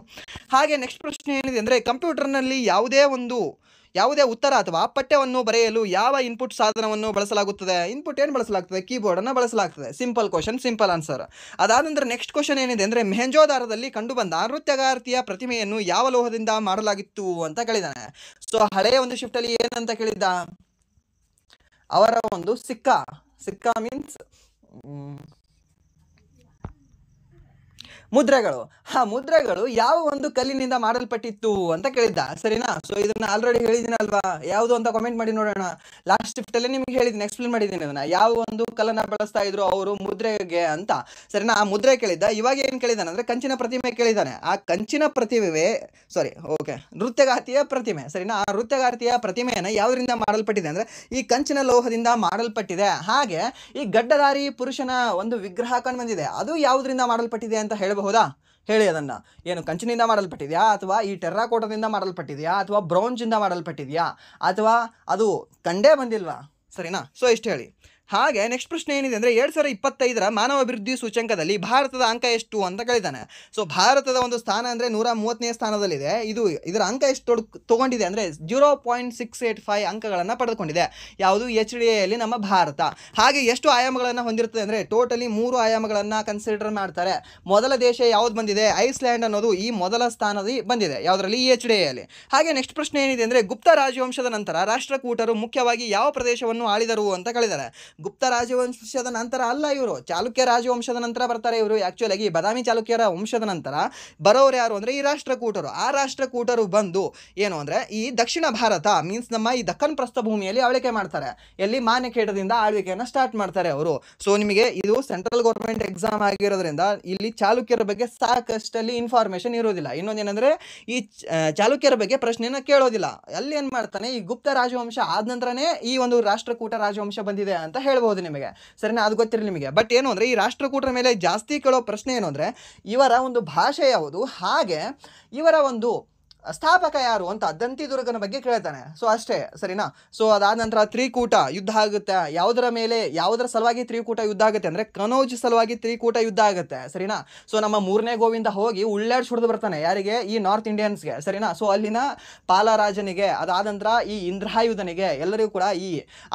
Speaker 1: ಹಾಗೆ ನೆಕ್ಸ್ಟ್ ಪ್ರಶ್ನೆ ಏನಿದೆ ಅಂದರೆ, ಕಂಪ್ಯೂಟರ್ನಲ್ಲಿ ಯಾವುದೇ ಉತ್ತರ ಅಥವಾ ಪಠ್ಯವನ್ನು ಬರೆಯಲು ಯಾವ ಇನ್ಪುಟ್ ಸಾಧನವನ್ನು ಬಳಸಲಾಗುತ್ತದೆ? ಇನ್ಪುಟ್ ಏನು ಬಳಸಲಾಗ್ತದೆ? ಕೀಬೋರ್ಡನ್ನು ಬಳಸಲಾಗ್ತದೆ. Simple question, simple answer. ಅದಾದ ನಂತರ ನೆಕ್ಸ್ಟ್ ಕ್ವಶನ್ ಏನಿದೆ ಅಂದರೆ, ಮೊಹೆಂಜೋದಾರದಲ್ಲಿ ಕಂಡುಬಂದ ನೃತ್ಯಗಾರ್ತಿಯ ಪ್ರತಿಮೆಯನ್ನು ಯಾವ ಲೋಹದಿಂದ ಮಾಡಲಾಗಿತ್ತು ಅಂತ ಕೇಳಿದ್ದಾನೆ. ಸೊ ಹಳೆಯ ಒಂದು ಶಿಫ್ಟಲ್ಲಿ ಏನಂತ ಕೇಳಿದ್ದ? ಅವರ ಒಂದು ಸಿಕ್ಕ ಮೀನ್ಸ್ ಮುದ್ರೆಗಳು. ಆ ಮುದ್ರೆಗಳು ಯಾವ ಒಂದು ಕಲ್ಲಿನಿಂದ ಮಾಡಲ್ಪಟ್ಟಿತ್ತು ಅಂತ ಕೇಳಿದ್ದ, ಸರಿನಾ? ಸೊ ಇದನ್ನ ಆಲ್ರೆಡಿ ಹೇಳಿದ್ದೀನಲ್ವಾ, ಯಾವುದು ಅಂತ ಕಾಮೆಂಟ್ ಮಾಡಿ ನೋಡೋಣ. ಲಾಸ್ಟ್ ಶಿಫ್ಟ್ ಅಲ್ಲಿ ನಿಮ್ಗೆ ಹೇಳಿದ್ದೀನಿ, ಎಕ್ಸ್ಪ್ಲೇನ್ ಮಾಡಿದ್ದೀನಿ ಅದನ್ನ, ಯಾವ ಒಂದು ಕಲ್ಲನ್ನ ಬಳಸ್ತಾ ಇದ್ರು ಅವರು ಮುದ್ರೆಗೆ ಅಂತ, ಸರಿನಾ? ಆ ಮುದ್ರೆ ಕೇಳಿದ್ದ. ಇವಾಗ ಏನ್ ಕೇಳಿದಾನೆ ಅಂದ್ರೆ ಕಂಚಿನ ಪ್ರತಿಮೆ ಕೇಳಿದ್ದಾನೆ. ಆ ಕಂಚಿನ ಪ್ರತಿಮೆ ನೃತ್ಯಗಾರ್ತಿಯ ಪ್ರತಿಮೆ, ಸರಿನಾ? ಆ ನೃತ್ಯಗಾರ್ತಿಯ ಪ್ರತಿಮೆಯನ್ನ ಯಾವ್ದ್ರಿಂದ ಮಾಡಲ್ಪಟ್ಟಿದೆ ಅಂದ್ರೆ ಈ ಕಂಚಿನ ಲೋಹದಿಂದ ಮಾಡಲ್ಪಟ್ಟಿದೆ. ಹಾಗೆ ಈ ಗಡ್ಡಧಾರಿ ಪುರುಷನ ಒಂದು ವಿಗ್ರಹ ಕಂಡು ಬಂದಿದೆ, ಅದು ಯಾವುದರಿಂದ ಮಾಡಲ್ಪಟ್ಟಿದೆ ಅಂತ ಹೇಳಬಹುದಾ? ಹೇಳಿ ಅದನ್ನ. ಏನು ಕಂಚಿನಿಂದ ಮಾಡಲ್ಪಟ್ಟಿದೆಯಾ, ಅಥವಾ ಈ ಟೆರ್ರಾಕೋಟದಿಂದ ಮಾಡಲ್ಪಟ್ಟಿದೆಯಾ, ಅಥವಾ ಬ್ರೌಂಜ್ ಇಂದ ಮಾಡಲ್ಪಟ್ಟಿದೆಯಾ, ಅಥವಾ ಅದು ಕಂಡೇ ಬಂದಿಲ್ವಾ? ಸರಿನಾ? ಸೊ ಇಷ್ಟು ಹೇಳಿ. ಹಾಗೆ ನೆಕ್ಸ್ಟ್ ಪ್ರಶ್ನೆ ಏನಿದೆ ಅಂದರೆ 2025 ಮಾನವ ಅಭಿವೃದ್ಧಿ ಸೂಚ್ಯಂಕದಲ್ಲಿ ಭಾರತದ ಅಂಕ ಎಷ್ಟು ಅಂತ ಕೇಳಿದ್ದಾನೆ. ಸೊ ಭಾರತದ ಒಂದು ಸ್ಥಾನ ಅಂದರೆ 130ನೇ ಸ್ಥಾನದಲ್ಲಿದೆ. ಇದರ ಅಂಕ ಎಷ್ಟು ತೊಗೊಂಡಿದೆ ಅಂದರೆ 0.685 ಅಂಕಗಳನ್ನು ಪಡೆದುಕೊಂಡಿದೆ. ಯಾವುದು? HDAಯಲ್ಲಿ ನಮ್ಮ ಭಾರತ. ಹಾಗೆ ಎಷ್ಟು ಆಯಾಮಗಳನ್ನು ಹೊಂದಿರುತ್ತದೆ ಅಂದರೆ ಟೋಟಲಿ 3 ಆಯಾಮಗಳನ್ನು ಕನ್ಸಿಡರ್ ಮಾಡ್ತಾರೆ. ಮೊದಲ ದೇಶ ಯಾವ್ದು ಬಂದಿದೆ? ಐಸ್ಲ್ಯಾಂಡ್ ಅನ್ನೋದು ಈ ಮೊದಲ ಸ್ಥಾನದಲ್ಲಿ ಬಂದಿದೆ. ಯಾವುದರಲ್ಲಿ? ಈ HDAಯಲ್ಲಿ. ಹಾಗೆ ನೆಕ್ಸ್ಟ್ ಪ್ರಶ್ನೆ ಏನಿದೆ ಅಂದರೆ ಗುಪ್ತ ರಾಜವಂಶದ ನಂತರ ರಾಷ್ಟ್ರಕೂಟರು ಮುಖ್ಯವಾಗಿ ಯಾವ ಪ್ರದೇಶವನ್ನು ಆಳಿದರು ಅಂತ ಕೇಳಿದ್ದಾರೆ. ಗುಪ್ತ ರಾಜವಂಶದ ನಂತರ ಅಲ್ಲ, ಇವರು ಚಾಲುಕ್ಯ ರಾಜವಂಶದ ನಂತರ ಬರ್ತಾರೆ. ಇವರು ಆಕ್ಚುಲಿ ಬದಾಮಿ ಚಾಲುಕ್ಯರ ವಂಶದ ನಂತರ ಬರೋರು ಯಾರು ಅಂದ್ರೆ ಈ ರಾಷ್ಟ್ರಕೂಟರು. ಆ ರಾಷ್ಟ್ರಕೂಟರು ಬಂದು ಏನು ಅಂದ್ರೆ ಈ ದಕ್ಷಿಣ ಭಾರತ ಮೀನ್ಸ್ ನಮ್ಮ ಈ ದಕ್ಕನ್ ಪ್ರಸ್ಥಭೂಮಿಯಲ್ಲಿ ಆಳ್ವಿಕೆ ಮಾಡ್ತಾರೆ. ಎಲ್ಲಿ? ಮಾನ್ಯಖೇಡದಿಂದ ಆಳ್ವಿಕೆಯನ್ನು ಸ್ಟಾರ್ಟ್ ಮಾಡ್ತಾರೆ ಅವರು. ಸೊ ನಿಮಗೆ ಇದು ಸೆಂಟ್ರಲ್ ಗೌರ್ಮೆಂಟ್ ಎಕ್ಸಾಮ್ ಆಗಿರೋದ್ರಿಂದ ಇಲ್ಲಿ ಚಾಲುಕ್ಯರ ಬಗ್ಗೆ ಸಾಕಷ್ಟಲ್ಲಿ ಇನ್ಫಾರ್ಮೇಶನ್ ಇರೋದಿಲ್ಲ. ಇನ್ನೊಂದೇನೆಂದ್ರೆ ಈ ಚಾಲುಕ್ಯರ ಬಗ್ಗೆ ಪ್ರಶ್ನೆನ ಕೇಳೋದಿಲ್ಲ. ಅಲ್ಲಿ ಏನ್ ಮಾಡ್ತಾನೆ, ಈ ಗುಪ್ತ ರಾಜವಂಶ ಆದ ನಂತರನೇ ಈ ಒಂದು ರಾಷ್ಟ್ರಕೂಟ ರಾಜವಂಶ ಬಂದಿದೆ ಅಂತ ಹೇಳ್ಬೋದು ನಿಮಗೆ, ಸರಿನಾ? ಅದು ಗೊತ್ತಿರಲಿ ನಿಮಗೆ. ಬಟ್ ಏನು ಅಂದ್ರೆ ಈ ರಾಷ್ಟ್ರಕೂಟರ ಮೇಲೆ ಜಾಸ್ತಿ ಕೇಳೋ ಪ್ರಶ್ನೆ ಏನು ಅಂದ್ರೆ ಇವರ ಒಂದು ಭಾಷೆ ಯಾವುದು, ಹಾಗೆ ಇವರ ಒಂದು ಸ್ಥಾಪಕ ಯಾರು ಅಂತ ದಂತಿದುರ್ಗನ ಬಗ್ಗೆ ಕೇಳ್ತಾನೆ. ಸೊ ಅಷ್ಟೇ, ಸರಿನಾ? ಸೊ ಅದಾದ ನಂತರ ತ್ರಿಕೂಟ ಯುದ್ಧ ಆಗುತ್ತೆ. ಯಾವುದರ ಸಲುವಾಗಿ ತ್ರಿಕೂಟ ಯುದ್ಧ ಆಗುತ್ತೆ ಅಂದ್ರೆ ಕನೌಜ್ ಸಲುವಾಗಿ ತ್ರಿಕೂಟ ಯುದ್ಧ ಆಗುತ್ತೆ, ಸರಿನಾ? ಸೊ ನಮ್ಮ 3ನೇ ಗೋವಿಂದ ಹೋಗಿ ಉಳ್ಳಾಡ್ಸಿ ಹೊಡೆದು ಬರ್ತಾನೆ. ಯಾರಿಗೆ? ಈ ನಾರ್ತ್ ಇಂಡಿಯನ್ಸ್ಗೆ, ಸರಿನಾ? ಸೊ ಅಲ್ಲಿನ ಪಾಲರಾಜನಿಗೆ, ಅದಾದ ನಂತರ ಈ ಇಂದ್ರಾಯುಧನಿಗೆ, ಎಲ್ಲರಿಗೂ ಕೂಡ ಈ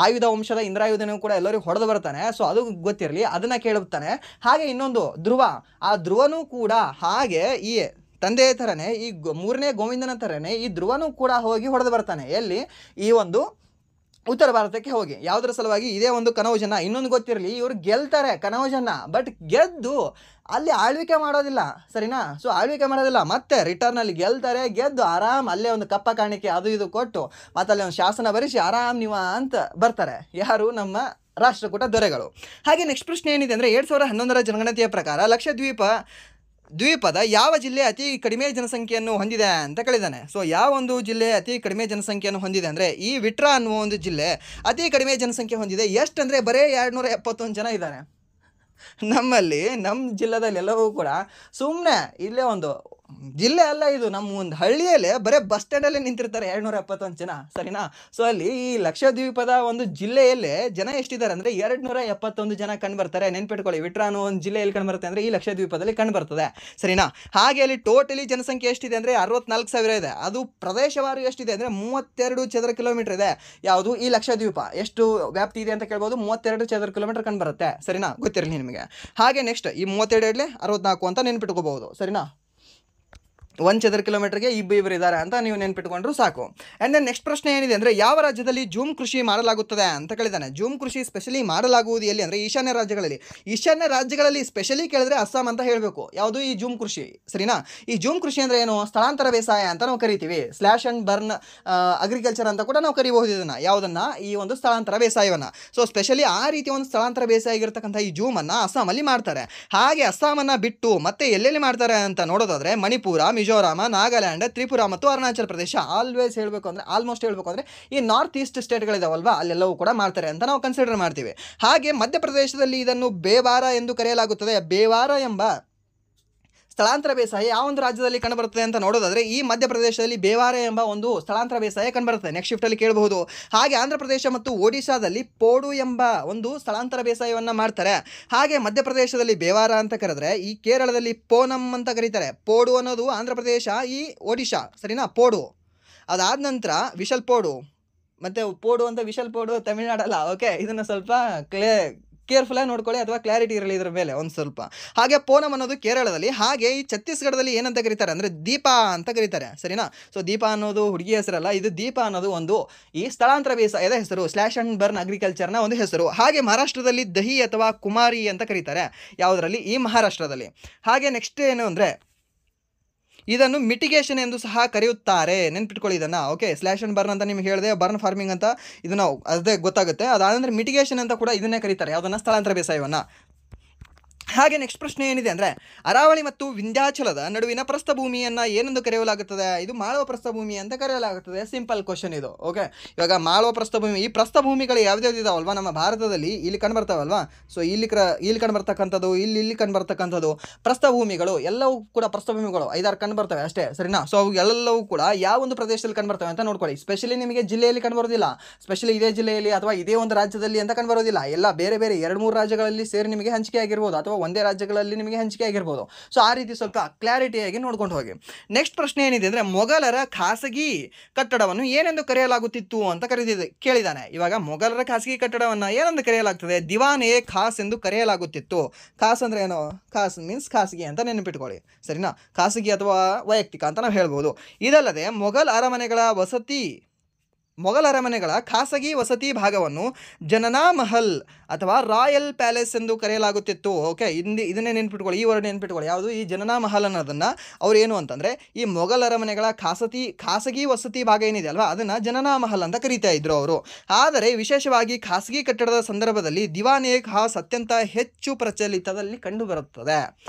Speaker 1: ಆಯುಧ ವಂಶದ ಇಂದ್ರಾಯುಧನಿಗೂ ಕೂಡ ಎಲ್ಲರಿಗೂ ಹೊಡೆದು ಬರ್ತಾನೆ. ಸೊ ಅದು ಗೊತ್ತಿರಲಿ, ಅದನ್ನ ಕೇಳುತ್ತಾನೆ. ಹಾಗೆ ಇನ್ನೊಂದು ಧ್ರುವ, ಆ ಧ್ರುವನೂ ಕೂಡ ಹಾಗೆ ಈ ತಂದೆಯ ಥರನೇ ಈ 3ನೇ ಗೋವಿಂದನ ಥರನೇ ಈ ಧ್ರುವನೂ ಕೂಡ ಹೋಗಿ ಹೊಡೆದು ಬರ್ತಾನೆ. ಎಲ್ಲಿ? ಈ ಒಂದು ಉತ್ತರ ಭಾರತಕ್ಕೆ ಹೋಗಿ. ಯಾವುದರ ಸಲುವಾಗಿ? ಇದೇ ಒಂದು ಕನೌಜನ್ನ. ಇನ್ನೊಂದು ಗೊತ್ತಿರಲಿ, ಇವರು ಗೆಲ್ತಾರೆ ಕನೌಜನ್ನ, ಬಟ್ ಗೆದ್ದು ಅಲ್ಲಿ ಆಳ್ವಿಕೆ ಮಾಡೋದಿಲ್ಲ, ಸರಿನಾ? ಸೊ ಆಳ್ವಿಕೆ ಮಾಡೋದಿಲ್ಲ, ಮತ್ತೆ ರಿಟರ್ನ್ ಅಲ್ಲಿ ಗೆದ್ದು ಆರಾಮ್ ಅಲ್ಲೇ ಒಂದು ಕಪ್ಪ ಕಾಣಿಕೆ ಅದು ಇದು ಕೊಟ್ಟು ಮತ್ತೆ ಅಲ್ಲಿ ಒಂದು ಶಾಸನ ಬರೆಸಿ ಆರಾಮ್ ನೀವ ಅಂತ ಬರ್ತಾರೆ. ಯಾರು? ನಮ್ಮ ರಾಷ್ಟ್ರಕೂಟ ದೊರೆಗಳು. ಹಾಗೆ ನೆಕ್ಸ್ಟ್ ಪ್ರಶ್ನೆ ಏನಿದೆ ಅಂದರೆ 2011ರ ಜನಗಣತಿಯ ಪ್ರಕಾರ ದ್ವೀಪದ ಯಾವ ಜಿಲ್ಲೆ ಅತಿ ಕಡಿಮೆ ಜನಸಂಖ್ಯೆಯನ್ನು ಹೊಂದಿದೆ ಅಂತ ಕೇಳಿದ್ದಾನೆ. ಸೊ ಯಾವ ಒಂದು ಜಿಲ್ಲೆ ಅತಿ ಕಡಿಮೆ ಜನಸಂಖ್ಯೆಯನ್ನು ಹೊಂದಿದೆ ಅಂದರೆ ಈ ವಿಟ್ರಾ ಅನ್ನುವ ಒಂದು ಜಿಲ್ಲೆ ಅತಿ ಕಡಿಮೆ ಜನಸಂಖ್ಯೆ ಹೊಂದಿದೆ. ಎಷ್ಟಂದರೆ ಬರೀ 271 ಜನ ಇದ್ದಾರೆ. ನಮ್ಮ ಜಿಲ್ಲೆದಲ್ಲಿ ಎಲ್ಲವೂ ಕೂಡ ಸುಮ್ಮನೆ ಇಲ್ಲೇ ಒಂದು ಜಿಲ್ಲೆ ಅಲ್ಲ, ಇದು ನಮ್ಮ ಒಂದು ಹಳ್ಳಿಯಲ್ಲೇ ಬರೀ ಬಸ್ ಸ್ಟ್ಯಾಂಡಲ್ಲೇ ನಿಂತಿರ್ತಾರೆ 271 ಜನ, ಸರಿನಾ? ಸೊ ಅಲ್ಲಿ ಈ ಲಕ್ಷದ್ವೀಪದ ಒಂದು ಜಿಲ್ಲೆಯಲ್ಲೇ ಜನ ಎಷ್ಟಿದ್ದಾರೆ ಅಂದರೆ 271 ಜನ ಕಂಡು ಬರ್ತಾರೆ. ನೆನ್ಪಿಟ್ಕೊಳ್ಳಿ, ವಿಟ್ರಾ ಅನ್ನೋ ಒಂದು ಜಿಲ್ಲೆ ಎಲ್ಲಿ ಕಂಡು ಬರುತ್ತೆ ಅಂದರೆ ಈ ಲಕ್ಷದ್ವೀಪದಲ್ಲಿ ಕಂಡು ಬರ್ತದೆ, ಸರಿನಾ? ಹಾಗೆ ಅಲ್ಲಿ ಟೋಟಲಿ ಜನಸಂಖ್ಯೆ ಎಷ್ಟಿದೆ ಅಂದರೆ 64,000 ಇದೆ. ಅದು ಪ್ರದೇಶವಾರು ಎಷ್ಟಿದೆ ಅಂದರೆ 32 ಚದರ ಕಿಲೋಮೀಟರ್ ಇದೆ. ಯಾವುದು? ಈ ಲಕ್ಷದ್ವೀಪ. ಎಷ್ಟು ವ್ಯಾಪ್ತಿ ಇದೆ ಅಂತ ಕೇಳ್ಬೋದು? 32 ಚದರ ಕಿಲೋಮೀಟರ್ ಕಂಡು ಬರುತ್ತೆ, ಸರಿನಾ? ಗೊತ್ತಿರಲಿ ನಿಮಗೆ. ಹಾಗೆ ನೆಕ್ಸ್ಟ್ ಈ 32 64 ಅಂತ ನೆನ್ಪಿಟ್ಕೋಬಹುದು, ಸರಿನಾ? 1 ಚದರ ಕಿಲೋಮೀಟರ್ಗೆ ಇಬ್ಬರು ಇದ್ದಾರೆ ಅಂತ ನೀವು ನೆನ್ಪಿಟ್ಕೊಂಡ್ರು ಸಾಕು. ಆ್ಯಂಡ್ ದೆನ್ ನೆಕ್ಸ್ಟ್ ಪ್ರಶ್ನೆ ಏನಿದೆ ಅಂದರೆ ಯಾವ ರಾಜ್ಯದಲ್ಲಿ ಜೂಮ್ ಕೃಷಿ ಮಾಡಲಾಗುತ್ತದೆ ಅಂತ ಕೇಳಿದ್ದಾನೆ. ಜೂಮ್ ಕೃಷಿ ಸ್ಪೆಷಲಿ ಮಾಡಲಾಗುವುದು ಎಲ್ಲಿ ಅಂದರೆ ಈಶಾನ್ಯ ರಾಜ್ಯಗಳಲ್ಲಿ ಸ್ಪೆಷಲಿ ಕೇಳಿದ್ರೆ ಅಸ್ಸಾಂ ಅಂತ ಹೇಳಬೇಕು. ಯಾವುದು? ಈ ಜೂಮ್ ಕೃಷಿ, ಸರಿನಾ? ಈ ಜೂಮ್ ಕೃಷಿ ಅಂದರೆ ಏನು? ಸ್ಥಳಾಂತರ ಬೇಸಾಯ ಅಂತ ನಾವು ಕರಿತೀವಿ. ಸ್ಲ್ಯಾಶ್ ಆ್ಯಂಡ್ ಬರ್ನ್ ಅಗ್ರಿಕಲ್ಚರ್ ಅಂತ ಕೂಡ ನಾವು ಕರಿಬಹುದು ಇದನ್ನು. ಯಾವುದನ್ನು? ಈ ಒಂದು ಸ್ಥಳಾಂತರ ಬೇಸಾಯವನ್ನು. ಸೊ ಸ್ಪೆಷಲಿ ಆ ರೀತಿ ಒಂದು ಸ್ಥಳಾಂತರ ಬೇಸಾಯ ಆಗಿರ್ತಕ್ಕಂಥ ಈ ಜೂಮನ್ನು ಅಸ್ಸಾಮಲ್ಲಿ ಮಾಡ್ತಾರೆ. ಹಾಗೆ ಅಸ್ಸಾಮನ್ನು ಬಿಟ್ಟು ಮತ್ತೆ ಎಲ್ಲೆಲ್ಲಿ ಮಾಡ್ತಾರೆ ಅಂತ ನೋಡೋದಾದರೆ ಮಣಿಪುರ, ಮಿಜೋರಾಮ, ನಾಗಾಲ್ಯಾಂಡ್, ತ್ರಿಪುರ ಮತ್ತು ಅರುಣಾಚಲ ಪ್ರದೇಶ. ಆಲ್ಮೋಸ್ಟ್ ಹೇಳಬೇಕು ಅಂದರೆ ಈ ನಾರ್ತ್ ಈಸ್ಟ್ ಸ್ಟೇಟ್ಗಳಿದಾವಲ್ವಾ, ಅಲ್ಲೆಲ್ಲವೂ ಕೂಡ ಮಾಡ್ತಾರೆ ಅಂತ ನಾವು ಕನ್ಸಿಡರ್ ಮಾಡ್ತೀವಿ. ಹಾಗೆ ಮಧ್ಯಪ್ರದೇಶದಲ್ಲಿ ಇದನ್ನು ಬೇವಾರ ಎಂದು ಕರೆಯಲಾಗುತ್ತದೆ. ಬೇವಾರ ಎಂಬ ಸ್ಥಳಾಂತರ ಬೇಸಾಯ ಯಾವ ಒಂದು ರಾಜ್ಯದಲ್ಲಿ ಕಂಡುಬರುತ್ತದೆ ಅಂತ ನೋಡೋದಾದರೆ ಈ ಮಧ್ಯಪ್ರದೇಶದಲ್ಲಿ ಬೇವಾರ ಎಂಬ ಒಂದು ಸ್ಥಳಾಂತರ ಬೇಸಾಯ ಕಂಡುಬರುತ್ತದೆ. ನೆಕ್ಸ್ಟ್ ಶಿಫ್ಟಲ್ಲಿ ಕೇಳಬಹುದು. ಹಾಗೆ ಆಂಧ್ರಪ್ರದೇಶ ಮತ್ತು ಒಡಿಶಾದಲ್ಲಿ ಪೋಡು ಎಂಬ ಒಂದು ಸ್ಥಳಾಂತರ ಬೇಸಾಯವನ್ನು ಮಾಡ್ತಾರೆ. ಹಾಗೆ ಮಧ್ಯಪ್ರದೇಶದಲ್ಲಿ ಬೇವಾರ ಅಂತ ಕರೆದ್ರೆ ಈ ಕೇರಳದಲ್ಲಿ ಪೋನಂ ಅಂತ ಕರೀತಾರೆ. ಪೋಡು ಅನ್ನೋದು ಆಂಧ್ರಪ್ರದೇಶ, ಈ ಒಡಿಶಾ, ಸರಿನಾ? ಪೋಡು. ಅದಾದ ನಂತರ ವಿಶಲ್ ಪೋಡು, ಮತ್ತು ಪೋಡು ಅಂತ ವಿಶಲ್ ಪೋಡು ತಮಿಳ್ನಾಡಲ್ಲ. ಓಕೆ, ಇದನ್ನು ಸ್ವಲ್ಪ ಕೇರ್ಫುಲ್ ಆಗಿ ನೋಡ್ಕೊಳ್ಳಿ, ಅಥವಾ ಕ್ಲಾರಿಟಿ ಇರಲಿ ಇದ್ರ ಮೇಲೆ ಒಂದು ಸ್ವಲ್ಪ. ಹಾಗೆ ಪೋನಮ್ ಅನ್ನೋದು ಕೇರಳದಲ್ಲಿ, ಹಾಗೆ ಈ ಛತ್ತೀಸ್ಗಢದಲ್ಲಿ ಏನಂತ ಕರೀತಾರೆ ಅಂದರೆ ದೀಪಾ ಅಂತ ಕರೀತಾರೆ, ಸರಿನಾ. ಸೊ ದೀಪಾ ಅನ್ನೋದು ಹುಡುಗಿ ಹೆಸರಲ್ಲ, ಇದು ದೀಪಾ ಅನ್ನೋದು ಒಂದು ಈ ಸ್ಥಳಾಂತರ ಬೇಸಾಯದ ಹೆಸರು, ಸ್ಲ್ಯಾಶ್ ಅಂಡ್ ಬರ್ನ್ ಅಗ್ರಿಕಲ್ಚರ್ನ ಒಂದು ಹೆಸರು. ಹಾಗೆ ಮಹಾರಾಷ್ಟ್ರದಲ್ಲಿ ದಹಿ ಅಥವಾ ಕುಮಾರಿ ಅಂತ ಕರೀತಾರೆ, ಯಾವುದರಲ್ಲಿ, ಈ ಮಹಾರಾಷ್ಟ್ರದಲ್ಲಿ. ಹಾಗೆ ನೆಕ್ಸ್ಟ್ ಏನು ಅಂದರೆ ಇದನ್ನು ಮಿಟಿಗೇಷನ್ ಎಂದು ಸಹ ಕರೆಯುತ್ತಾರೆ, ನೆನ್ಪಿಟ್ಕೊಳ್ಳಿ ಇದನ್ನು. ಓಕೆ, ಸ್ಲ್ಯಾಶ್ ಅಂಡ್ ಬರ್ನ್ ಅಂತ ನಿಮ್ಗೆ ಹೇಳಿದೆ, ಬರ್ನ್ ಫಾರ್ಮಿಂಗ್ ಅಂತ ಇದನ್ನು ಅದೇ ಗೊತ್ತಾಗುತ್ತೆ. ಅದಾದರೆ ಮಿಟಿಗೇಷನ್ ಅಂತ ಕೂಡ ಇದನ್ನೇ ಕರೀತಾರೆ, ಯಾವುದನ್ನು, ಸ್ಥಳಾಂತರ ಬೇಸಾಯವನ್ನು. ಹಾಗೆ ನೆಕ್ಸ್ಟ್ ಪ್ರಶ್ನೆ ಏನಿದೆ ಅಂದರೆ ಅರಾವಳಿ ಮತ್ತು ವಿಂಧ್ಯಾಚಲದ ನಡುವಿನ ಪ್ರಸ್ಥಭೂಮಿಯನ್ನು ಏನೆಂದು ಕರೆಯಲಾಗುತ್ತದೆ? ಇದು ಮಾಳವ ಪ್ರಸ್ಥಭೂಮಿ ಅಂತ ಕರೆಯಲಾಗುತ್ತದೆ. ಸಿಂಪಲ್ ಕ್ವಶನ್ ಇದು. ಓಕೆ, ಇವಾಗ ಮಾಳವ ಪ್ರಸ್ಥಭೂಮಿ, ಈ ಪ್ರಸ್ಥಭೂಮಿಗಳು ಯಾವ್ಯಾವ್ದು ಇದಾವಲ್ವಾ ನಮ್ಮ ಭಾರತದಲ್ಲಿ, ಇಲ್ಲಿ ಕಂಡುಬರ್ತಾವಲ್ವಾ. ಸೊ ಇಲ್ಲಿ ಕಂಡುಬರ್ತಕ್ಕಂಥದ್ದು, ಇಲ್ಲಿ ಕಂಡುಬರ್ತಕ್ಕಂಥದ್ದು ಪ್ರಸ್ಥಭೂಮಿಗಳು ಎಲ್ಲವೂ ಕೂಡ ಪ್ರಸ್ಥಭೂಮಿಗಳು 5-6 ಕಂಡುಬರ್ತವೆ ಅಷ್ಟೇ, ಸರಿನಾ. ಸೊ ಅವು ಎಲ್ಲವೂ ಕೂಡ ಯಾವ ಒಂದು ಪ್ರದೇಶದಲ್ಲಿ ಕಂಡುಬರ್ತವೆ ಅಂತ ನೋಡ್ಕೊಳ್ಳಿ. ಸ್ಪೆಷಲಿ ನಿಮಗೆ ಜಿಲ್ಲೆಯಲ್ಲಿ ಕಂಡುಬರೋದಿಲ್ಲ, ಸ್ಪೆಷಲಿ ಇದೇ ಜಿಲ್ಲೆಯಲ್ಲಿ ಅಥವಾ ಇದೇ ಒಂದು ರಾಜ್ಯದಲ್ಲಿ ಅಂತ ಕಂಡುಬರೋದಿಲ್ಲ, ಎಲ್ಲ ಬೇರೆ ಬೇರೆ 2-3 ರಾಜ್ಯಗಳಲ್ಲಿ ಸೇರಿ ನಿಮಗೆ ಹಂಚಿಕೆ ಆಗಿರ್ಬೋದು, ಅಥವಾ ಒಂದೇ ರಾಜ್ಯಗಳಲ್ಲಿ ನಿಮಗೆ ಹಂಚಿಕೆ ಆಗಿರ್ಬೋದು. ಸೊ ಆ ರೀತಿ ಸ್ವಲ್ಪ ಕ್ಲಾರಿಟಿಯಾಗಿ ನೋಡ್ಕೊಂಡು ಹೋಗಿ. ನೆಕ್ಸ್ಟ್ ಪ್ರಶ್ನೆ ಏನಿದೆ ಅಂದರೆ ಮೊಘಲರ ಖಾಸಗಿ ಕಟ್ಟಡವನ್ನು ಏನೆಂದು ಕರೆಯಲಾಗುತ್ತಿತ್ತು ಅಂತ ಕೇಳಿದ್ದಾನೆ. ಇವಾಗ ಮೊಘಲರ ಖಾಸಗಿ ಕಟ್ಟಡವನ್ನು ಏನೆಂದು ಕರೆಯಲಾಗ್ತದೆ? ದಿವಾನ್-ಎ ಖಾಸ್ ಎಂದು ಕರೆಯಲಾಗುತ್ತಿತ್ತು. ಖಾಸ್ ಅಂದರೆ ಏನು? ಖಾಸ್ ಮೀನ್ಸ್ ಖಾಸಗಿ ಅಂತ ನೆನಪಿಟ್ಕೊಳ್ಳಿ, ಸರಿನಾ. ಖಾಸಗಿ ಅಥವಾ ವೈಯಕ್ತಿಕ ಅಂತ ನಾವು ಹೇಳ್ಬೋದು. ಇದಲ್ಲದೆ ಮೊಘಲ್ ಅರಮನೆಗಳ ಖಾಸಗಿ ವಸತಿ ಭಾಗವನ್ನು ಜನನಾ ಮಹಲ್ ಅಥವಾ ರಾಯಲ್ ಪ್ಯಾಲೇಸ್ ಎಂದು ಕರೆಯಲಾಗುತ್ತಿತ್ತು. ಓಕೆ, ಇದನ್ನೇ ನೆನ್ಪಿಟ್ಕೊಳ್ಳಿ, ಈ ವರ್ಡ್ ನೆನ್ಪಿಟ್ಕೊಳ್ಳಿ. ಯಾವುದು? ಈ ಜನನಾ ಮಹಲ್ ಅನ್ನೋದನ್ನು ಅವ್ರು ಏನು ಅಂತಂದರೆ ಈ ಮೊಘಲ್ ಅರಮನೆಗಳ ಖಾಸಗಿ ವಸತಿ ಭಾಗ ಏನಿದೆ ಅಲ್ವಾ, ಅದನ್ನು ಜನನಾ ಮಹಲ್ ಅಂತ ಕರೀತಾ ಇದ್ರು ಅವರು. ಆದರೆ ವಿಶೇಷವಾಗಿ ಖಾಸಗಿ ಕಟ್ಟಡದ ಸಂದರ್ಭದಲ್ಲಿ ದಿವಾನ್-ಎ ಖಾಸ್ ಅತ್ಯಂತ ಹೆಚ್ಚು ಪ್ರಚಲಿತದಲ್ಲಿ ಕಂಡುಬರುತ್ತದೆ.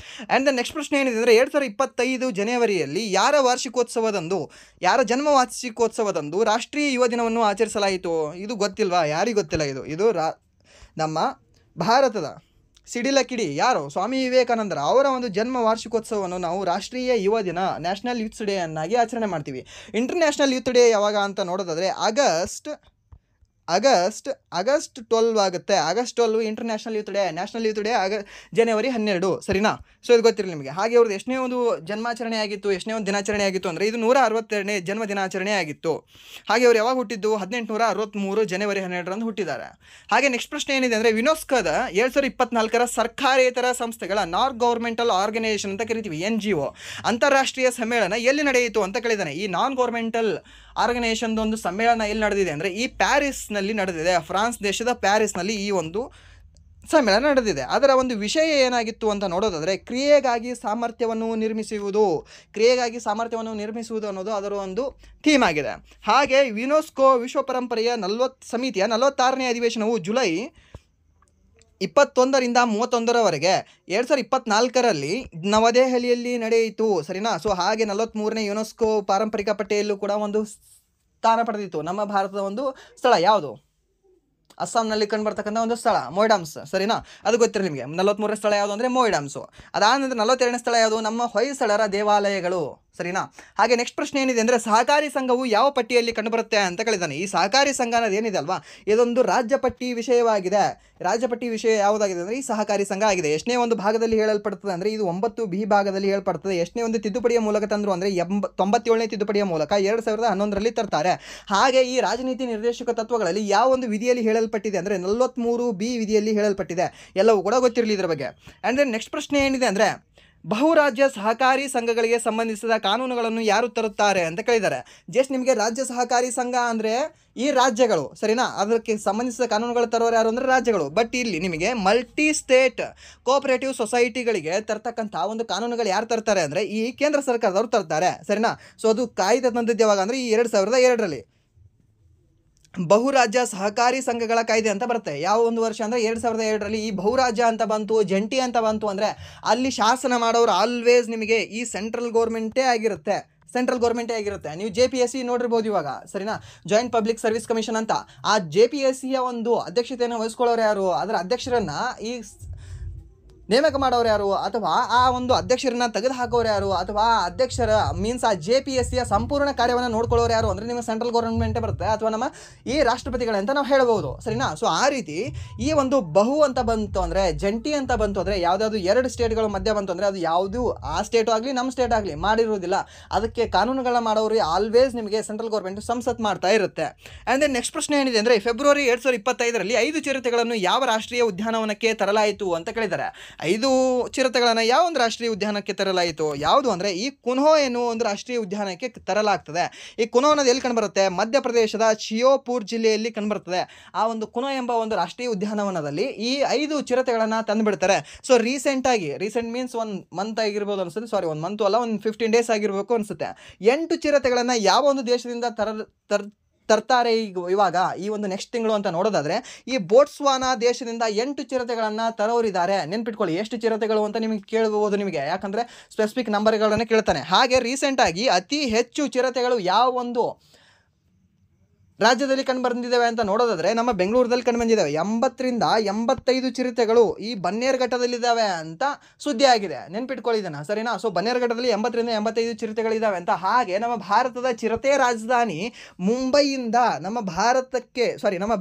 Speaker 1: ಆ್ಯಂಡ್ ದ ನೆಕ್ಸ್ಟ್ ಪ್ರಶ್ನೆ ಏನಿದೆ ಅಂದರೆ 2025 ಜನವರಿಯಲ್ಲಿ ಯಾರ ಜನ್ಮ ವಾರ್ಷಿಕೋತ್ಸವದಂದು ರಾಷ್ಟ್ರೀಯ ಯುವ ದಿನವನ್ನು ಆಚರಿಸಲಾಯಿತು? ಇದು ಗೊತ್ತಿಲ್ವಾ? ಯಾರಿಗೂ ಗೊತ್ತಿಲ್ಲ. ಇದು ನಮ್ಮ ಭಾರತದ ಸಿಡಿಲಕಿಡಿ ಯಾರು? ಸ್ವಾಮಿ ವಿವೇಕಾನಂದರ ಅವರ ಒಂದು ಜನ್ಮ ವಾರ್ಷಿಕೋತ್ಸವವನ್ನು ನಾವು ರಾಷ್ಟ್ರೀಯ ಯುವ ದಿನ, ನ್ಯಾಷನಲ್ ಯೂತ್ಸ್ ಡೇ ಅನ್ನಾಗಿ ಆಚರಣೆ ಮಾಡ್ತೀವಿ. ಇಂಟರ್ನ್ಯಾಷನಲ್ ಯೂತ್ ಡೇ ಯಾವಾಗ ಅಂತ ನೋಡೋದಾದರೆ ಆಗಸ್ಟ್ 12 ಆಗುತ್ತೆ. August 12 international youth day, national youth day ಜನವರಿ 12, ಸರಿನಾ. ಸೊ ಇದು ಗೊತ್ತಿರಲಿ ನಿಮಗೆ. ಹಾಗೆ ಅವ್ರದ್ದು ಎಷ್ಟನೇ ಒಂದು ಜನ್ಮಾಚರಣೆ ಆಗಿತ್ತು, ಎಷ್ಟನೇ ಒಂದು ದಿನಾಚರಣೆ ಆಗಿತ್ತು ಅಂದರೆ ಇದು 162ನೇ ಜನ್ಮ ದಿನಾಚರಣೆ ಆಗಿತ್ತು. ಹಾಗೆ ಅವ್ರು ಯಾವಾಗ ಹುಟ್ಟಿದ್ದು? 1863 ಜನವರಿ 12ರಂದು ಹುಟ್ಟಿದ್ದಾರೆ. ಹಾಗೆ ನೆಕ್ಸ್ಟ್ ಪ್ರಶ್ನೆ ಏನಿದೆ ಅಂದರೆ ಯುನೆಸ್ಕೋದ 2024 ಸರ್ಕಾರೇತರ ಸಂಸ್ಥೆಗಳ ನಾನ್ ಗೌರ್ಮೆಂಟಲ್ ಆರ್ಗನೈಸೇಷನ್ ಅಂತ ಕರಿತೀವಿ, NGO ಅಂತಾರಾಷ್ಟ್ರೀಯ ಸಮ್ಮೇಳನ ಎಲ್ಲಿ ನಡೆಯಿತು ಅಂತ ಕೇಳಿದ್ದಾನೆ. ಈ ನಾನ್ ಗೌರ್ಮೆಂಟಲ್ ಆರ್ಗನೈಸೇಷನ್ ಒಂದು ಸಮ್ಮೇಳನ ಎಲ್ಲಿ ನಡೆದಿದೆ ಅಂದರೆ ಈ ಪ್ಯಾರಿಸ್ನಲ್ಲಿ ನಡೆದಿದೆ, ಫ್ರಾನ್ಸ್ ದೇಶದ ಪ್ಯಾರಿಸ್ನಲ್ಲಿ ಈ ಒಂದು ಸಮ್ಮೇಳನ ನಡೆದಿದೆ. ಅದರ ಒಂದು ವಿಷಯ ಏನಾಗಿತ್ತು ಅಂತ ನೋಡೋದಾದರೆ ಕ್ರಿಯೆಗಾಗಿ ಸಾಮರ್ಥ್ಯವನ್ನು ನಿರ್ಮಿಸುವುದು ಅನ್ನೋದು ಅದರ ಒಂದು ಥೀಮ್ ಆಗಿದೆ. ಹಾಗೆ ಯುನೆಸ್ಕೋ ವಿಶ್ವ ಪರಂಪರೆಯ ಸಮಿತಿಯ 46ನೇ ಅಧಿವೇಶನವು ಜುಲೈ 21ರಿಂದ 31ರವರೆಗೆ 2024ರಲ್ಲಿ ನವದೆಹಲಿಯಲ್ಲಿ ನಡೆಯಿತು, ಸರಿನಾ. ಸೊ ಹಾಗೆ 43ನೇ ಯುನೆಸ್ಕೋ ಪಾರಂಪರಿಕ ಪಟ್ಟಿಯಲ್ಲೂ ಕೂಡ ಒಂದು ಸ್ಥಾನ ಪಡೆದಿತ್ತು. ನಮ್ಮ ಭಾರತದ ಒಂದು ಸ್ಥಳ ಯಾವುದು? ಅಸ್ಸಾಂನಲ್ಲಿ ಕಂಡುಬರ್ತಕ್ಕಂಥ ಒಂದು ಸ್ಥಳ ಮೊಯ್ಡಾಮ್ಸ್, ಸರಿನಾ. ಅದು ಗೊತ್ತಿರಲಿ ನಿಮಗೆ. 43ನೇ ಸ್ಥಳ ಯಾವುದು ಅಂದರೆ ಮೊಯ್ಡಾಮ್ಸು. ಅದಾದ 42ನೇ ಸ್ಥಳ ಯಾವುದು? ನಮ್ಮ ಹೊಯ್ಸಳರ ದೇವಾಲಯಗಳು, ಸರಿನಾ. ಹಾಗೆ ನೆಕ್ಸ್ಟ್ ಪ್ರಶ್ನೆ ಏನಿದೆ ಅಂದರೆ ಸಹಕಾರಿ ಸಂಘವು ಯಾವ ಪಟ್ಟಿಯಲ್ಲಿ ಕಂಡುಬರುತ್ತೆ ಅಂತ ಕೇಳಿದ್ದಾನೆ. ಈ ಸಹಕಾರಿ ಸಂಘ ಅನ್ನೋದು ಏನಿದೆ ಅಲ್ವಾ, ಇದೊಂದು ರಾಜ್ಯ ಪಟ್ಟಿ ವಿಷಯವಾಗಿದೆ. ರಾಜ್ಯ ಪಟ್ಟಿ ವಿಷಯ ಯಾವುದಾಗಿದೆ ಅಂದರೆ ಈ ಸಹಕಾರಿ ಸಂಘ ಆಗಿದೆ. ಎಷ್ಟನೇ ಒಂದು ಭಾಗದಲ್ಲಿ ಹೇಳಲ್ಪಡ್ತದೆ ಅಂದರೆ ಇದು 9B ಭಾಗದಲ್ಲಿ ಹೇಳಲ್ಪಡ್ತದೆ. ಎಷ್ಟನೇ ಒಂದು ತಿದ್ದುಪಡಿಯ ಮೂಲಕ ತಂದರು ಅಂದರೆ 97ನೇ ತಿದ್ದುಪಡಿಯ ಮೂಲಕ 2011ರಲ್ಲಿ ತರ್ತಾರೆ. ಹಾಗೆ ಈ ರಾಜನೀತಿ ನಿರ್ದೇಶಕ ತತ್ವಗಳಲ್ಲಿ ಯಾವ ಒಂದು ವಿಧಿಯಲ್ಲಿ ಹೇಳಲ್ಪಟ್ಟಿದೆ ಅಂದರೆ 43B ವಿಧಿಯಲ್ಲಿ ಹೇಳಲ್ಪಟ್ಟಿದೆ. ಎಲ್ಲವೂ ಕೂಡ ಗೊತ್ತಿರಲಿ ಇದರ ಬಗ್ಗೆ. ಆ್ಯಂಡ್ ದೆನ್ ನೆಕ್ಸ್ಟ್ ಪ್ರಶ್ನೆ ಏನಿದೆ ಅಂದರೆ ಬಹುರಾಜ್ಯ ಸಹಕಾರಿ ಸಂಘಗಳಿಗೆ ಸಂಬಂಧಿಸಿದ ಕಾನೂನುಗಳನ್ನು ಯಾರು ತರುತ್ತಾರೆ ಅಂತ ಕೇಳಿದ್ದಾರೆ. ಜಸ್ಟ್ ನಿಮಗೆ ರಾಜ್ಯ ಸಹಕಾರಿ ಸಂಘ ಅಂದರೆ ಈ ರಾಜ್ಯಗಳು, ಸರಿನಾ. ಅದಕ್ಕೆ ಸಂಬಂಧಿಸಿದ ಕಾನೂನುಗಳು ತರೋರು ಯಾರು ಅಂದರೆ ರಾಜ್ಯಗಳು. ಬಟ್ ಇಲ್ಲಿ ನಿಮಗೆ ಮಲ್ಟಿ ಸ್ಟೇಟ್ ಕೋಆಪರೇಟಿವ್ ಸೊಸೈಟಿಗಳಿಗೆ ತರ್ತಕ್ಕಂಥ ಒಂದು ಕಾನೂನುಗಳು ಯಾರು ತರ್ತಾರೆ ಅಂದರೆ ಈ ಕೇಂದ್ರ ಸರ್ಕಾರದವರು ತರ್ತಾರೆ, ಸರಿನಾ. ಸೊ ಅದು ಕಾಯ್ದೆ ತಂದಿದ್ದು ಯಾವಾಗ ಅಂದರೆ ಈ 2002ರಲ್ಲಿ ಬಹುರಾಜ್ಯ ಸಹಕಾರಿ ಸಂಘಗಳ ಕಾಯ್ದೆ ಅಂತ ಬರುತ್ತೆ. ಯಾವ ಒಂದು ವರ್ಷ ಅಂದರೆ 2002ರಲ್ಲಿ ಈ ಬಹುರಾಜ್ಯ ಅಂತ ಬಂತು, ಜಂಟಿ ಅಂತ ಬಂತು ಅಂದರೆ ಅಲ್ಲಿ ಶಾಸನ ಮಾಡೋರು ಆಲ್ವೇಸ್ ನಿಮಗೆ ಈ ಸೆಂಟ್ರಲ್ ಗೌರ್ಮೆಂಟೇ ಆಗಿರುತ್ತೆ. ನೀವು JPSC ನೋಡಿರ್ಬೋದು ಇವಾಗ, ಸರಿನಾ. ಜಾಯಿಂಟ್ ಪಬ್ಲಿಕ್ ಸರ್ವಿಸ್ ಕಮಿಷನ್ ಅಂತ. ಆ JPSCಯ ಒಂದು ಅಧ್ಯಕ್ಷತೆಯನ್ನು ವಹಿಸ್ಕೊಳ್ಳೋರು ಯಾರು? ಅದರ ಅಧ್ಯಕ್ಷರನ್ನು ಈ ನೇಮಕ ಮಾಡೋರು ಯಾರು, ಅಥವಾ ಆ ಒಂದು ಅಧ್ಯಕ್ಷರನ್ನ ತೆಗೆದು ಹಾಕೋರು ಯಾರು, ಅಥವಾ ಆ ಅಧ್ಯಕ್ಷರ ಮೀನ್ಸ್ ಆ JPSCಯ ಸಂಪೂರ್ಣ ಕಾರ್ಯವನ್ನು ನೋಡ್ಕೊಳ್ಳೋರು ಯಾರು ಅಂದರೆ ನಿಮ್ಮ ಸೆಂಟ್ರಲ್ ಗೌರ್ಮೆಂಟೇ ಬರುತ್ತೆ, ಅಥವಾ ನಮ್ಮ ಈ ರಾಷ್ಟ್ರಪತಿಗಳೇ ಅಂತ ನಾವು ಹೇಳ್ಬೋದು, ಸರಿನಾ. ಸೊ ಆ ರೀತಿ ಈ ಒಂದು ಬಹು ಅಂತ ಬಂತು ಅಂದರೆ, ಜಂಟಿ ಅಂತ ಬಂತು ಅಂದರೆ, ಯಾವುದಾದ್ರು 2 ಸ್ಟೇಟ್ಗಳ ಮಧ್ಯೆ ಬಂತು ಅಂದರೆ ಅದು ಯಾವುದು ಆ ಸ್ಟೇಟು ಆಗಲಿ ನಮ್ಮ ಸ್ಟೇಟ್ ಆಗಲಿ ಮಾಡಿರುವುದಿಲ್ಲ. ಅದಕ್ಕೆ ಕಾನೂನುಗಳನ್ನ ಮಾಡೋರು ಆಲ್ವೇಸ್ ನಿಮಗೆ ಸೆಂಟ್ರಲ್ ಗೌರ್ಮೆಂಟ್ ಸಂಸತ್ ಮಾಡ್ತಾ ಇರುತ್ತೆ. ಆ್ಯಂಡ್ ದೆನ್ ನೆಕ್ಸ್ಟ್ ಪ್ರಶ್ನೆ ಏನಿದೆ ಅಂದರೆ, ಫೆಬ್ರವರಿ 2025ರಲ್ಲಿ 5 ಚಿರತೆಗಳನ್ನು ಯಾವ ರಾಷ್ಟ್ರೀಯ ಉದ್ಯಾನವನಕ್ಕೆ ತರಲಾಯಿತು ಅಂತ ಕೇಳಿದ್ದಾರೆ. 5 ಚಿರತೆಗಳನ್ನು ಯಾವ ಒಂದು ರಾಷ್ಟ್ರೀಯ ಉದ್ಯಾನಕ್ಕೆ ತರಲಾಯಿತು, ಯಾವುದು ಅಂದರೆ ಈ ಕುನ್ಹೋ ಎನ್ನುವ ಒಂದು ರಾಷ್ಟ್ರೀಯ ಉದ್ಯಾನಕ್ಕೆ ತರಲಾಗ್ತದೆ. ಈ ಕುನ್ಹೋ ಅನ್ನೋದು ಎಲ್ಲಿ ಕಂಡುಬರುತ್ತೆ, ಮಧ್ಯಪ್ರದೇಶದ ಶಿಯೋಪುರ್ ಜಿಲ್ಲೆಯಲ್ಲಿ ಕಂಡುಬರ್ತದೆ. ಆ ಒಂದು ಕುನ್ಹೋ ಎಂಬ ಒಂದು ರಾಷ್ಟ್ರೀಯ ಉದ್ಯಾನವನದಲ್ಲಿ ಈ 5 ಚಿರತೆಗಳನ್ನು ತಂದುಬಿಡ್ತಾರೆ. ಸೊ ರೀಸೆಂಟ್ ಮೀನ್ಸ್ 1 ಮಂತ್ ಆಗಿರ್ಬೋದು ಅನ್ಸುತ್ತೆ, ಸಾರಿ 1 ಮಂತು ಅಲ್ಲ, ಒಂದು 15 ಡೇಸ್ ಆಗಿರಬೇಕು ಅನ್ಸುತ್ತೆ. 8 ಚಿರತೆಗಳನ್ನು ಯಾವ ಒಂದು ದೇಶದಿಂದ ತರ್ತಾರೆ ಇವಾಗ ಈ ಒಂದು ನೆಕ್ಸ್ಟ್ ತಿಂಗಳು ಅಂತ ನೋಡೋದಾದ್ರೆ, ಈ ಬೋಟ್ಸ್ವಾನಾ ದೇಶದಿಂದ 8 ಚಿರತೆಗಳನ್ನು ತರೋರಿದ್ದಾರೆ. ನೆನ್ಪಿಟ್ಕೊಳ್ಳಿ, ಎಷ್ಟು ಚಿರತೆಗಳು ಅಂತ ನಿಮಗೆ ಕೇಳಬಹುದು, ನಿಮಗೆ ಯಾಕಂದರೆ ಸ್ಪೆಸಿಫಿಕ್ ನಂಬರ್ಗಳನ್ನು ಕೇಳ್ತಾನೆ. ಹಾಗೆ ರೀಸೆಂಟಾಗಿ ಅತಿ ಹೆಚ್ಚು ಚಿರತೆಗಳು ಯಾವ ಒಂದು ರಾಜ್ಯದಲ್ಲಿ ಕಂಡು ಬಂದಿದ್ದಾವೆ ಅಂತ ನೋಡೋದಾದ್ರೆ, ನಮ್ಮ ಬೆಂಗಳೂರಲ್ಲಿ ಕಂಡು ಬಂದಿದ್ದಾವೆ. 80ರಿಂದ 85 ಚಿರತೆಗಳು ಈ ಬನ್ನೇರುಘಟ್ಟದಲ್ಲಿದ್ದಾವೆ ಅಂತ ಸುದ್ದಿ ಆಗಿದೆ. ನೆನ್ಪಿಟ್ಕೊಳ್ಳಿದ್ದಾನೆ, ಸರಿನಾ. ಸೊ ಬನ್ನೇರುಘಟ್ಟದಲ್ಲಿ 80ರಿಂದ 85 ಚಿರತೆಗಳಿದ್ದಾವೆ ಅಂತ. ಹಾಗೆ ನಮ್ಮ ಭಾರತದ ಚಿರತೆ ರಾಜಧಾನಿ ಮುಂಬೈಯಿಂದ ನಮ್ಮ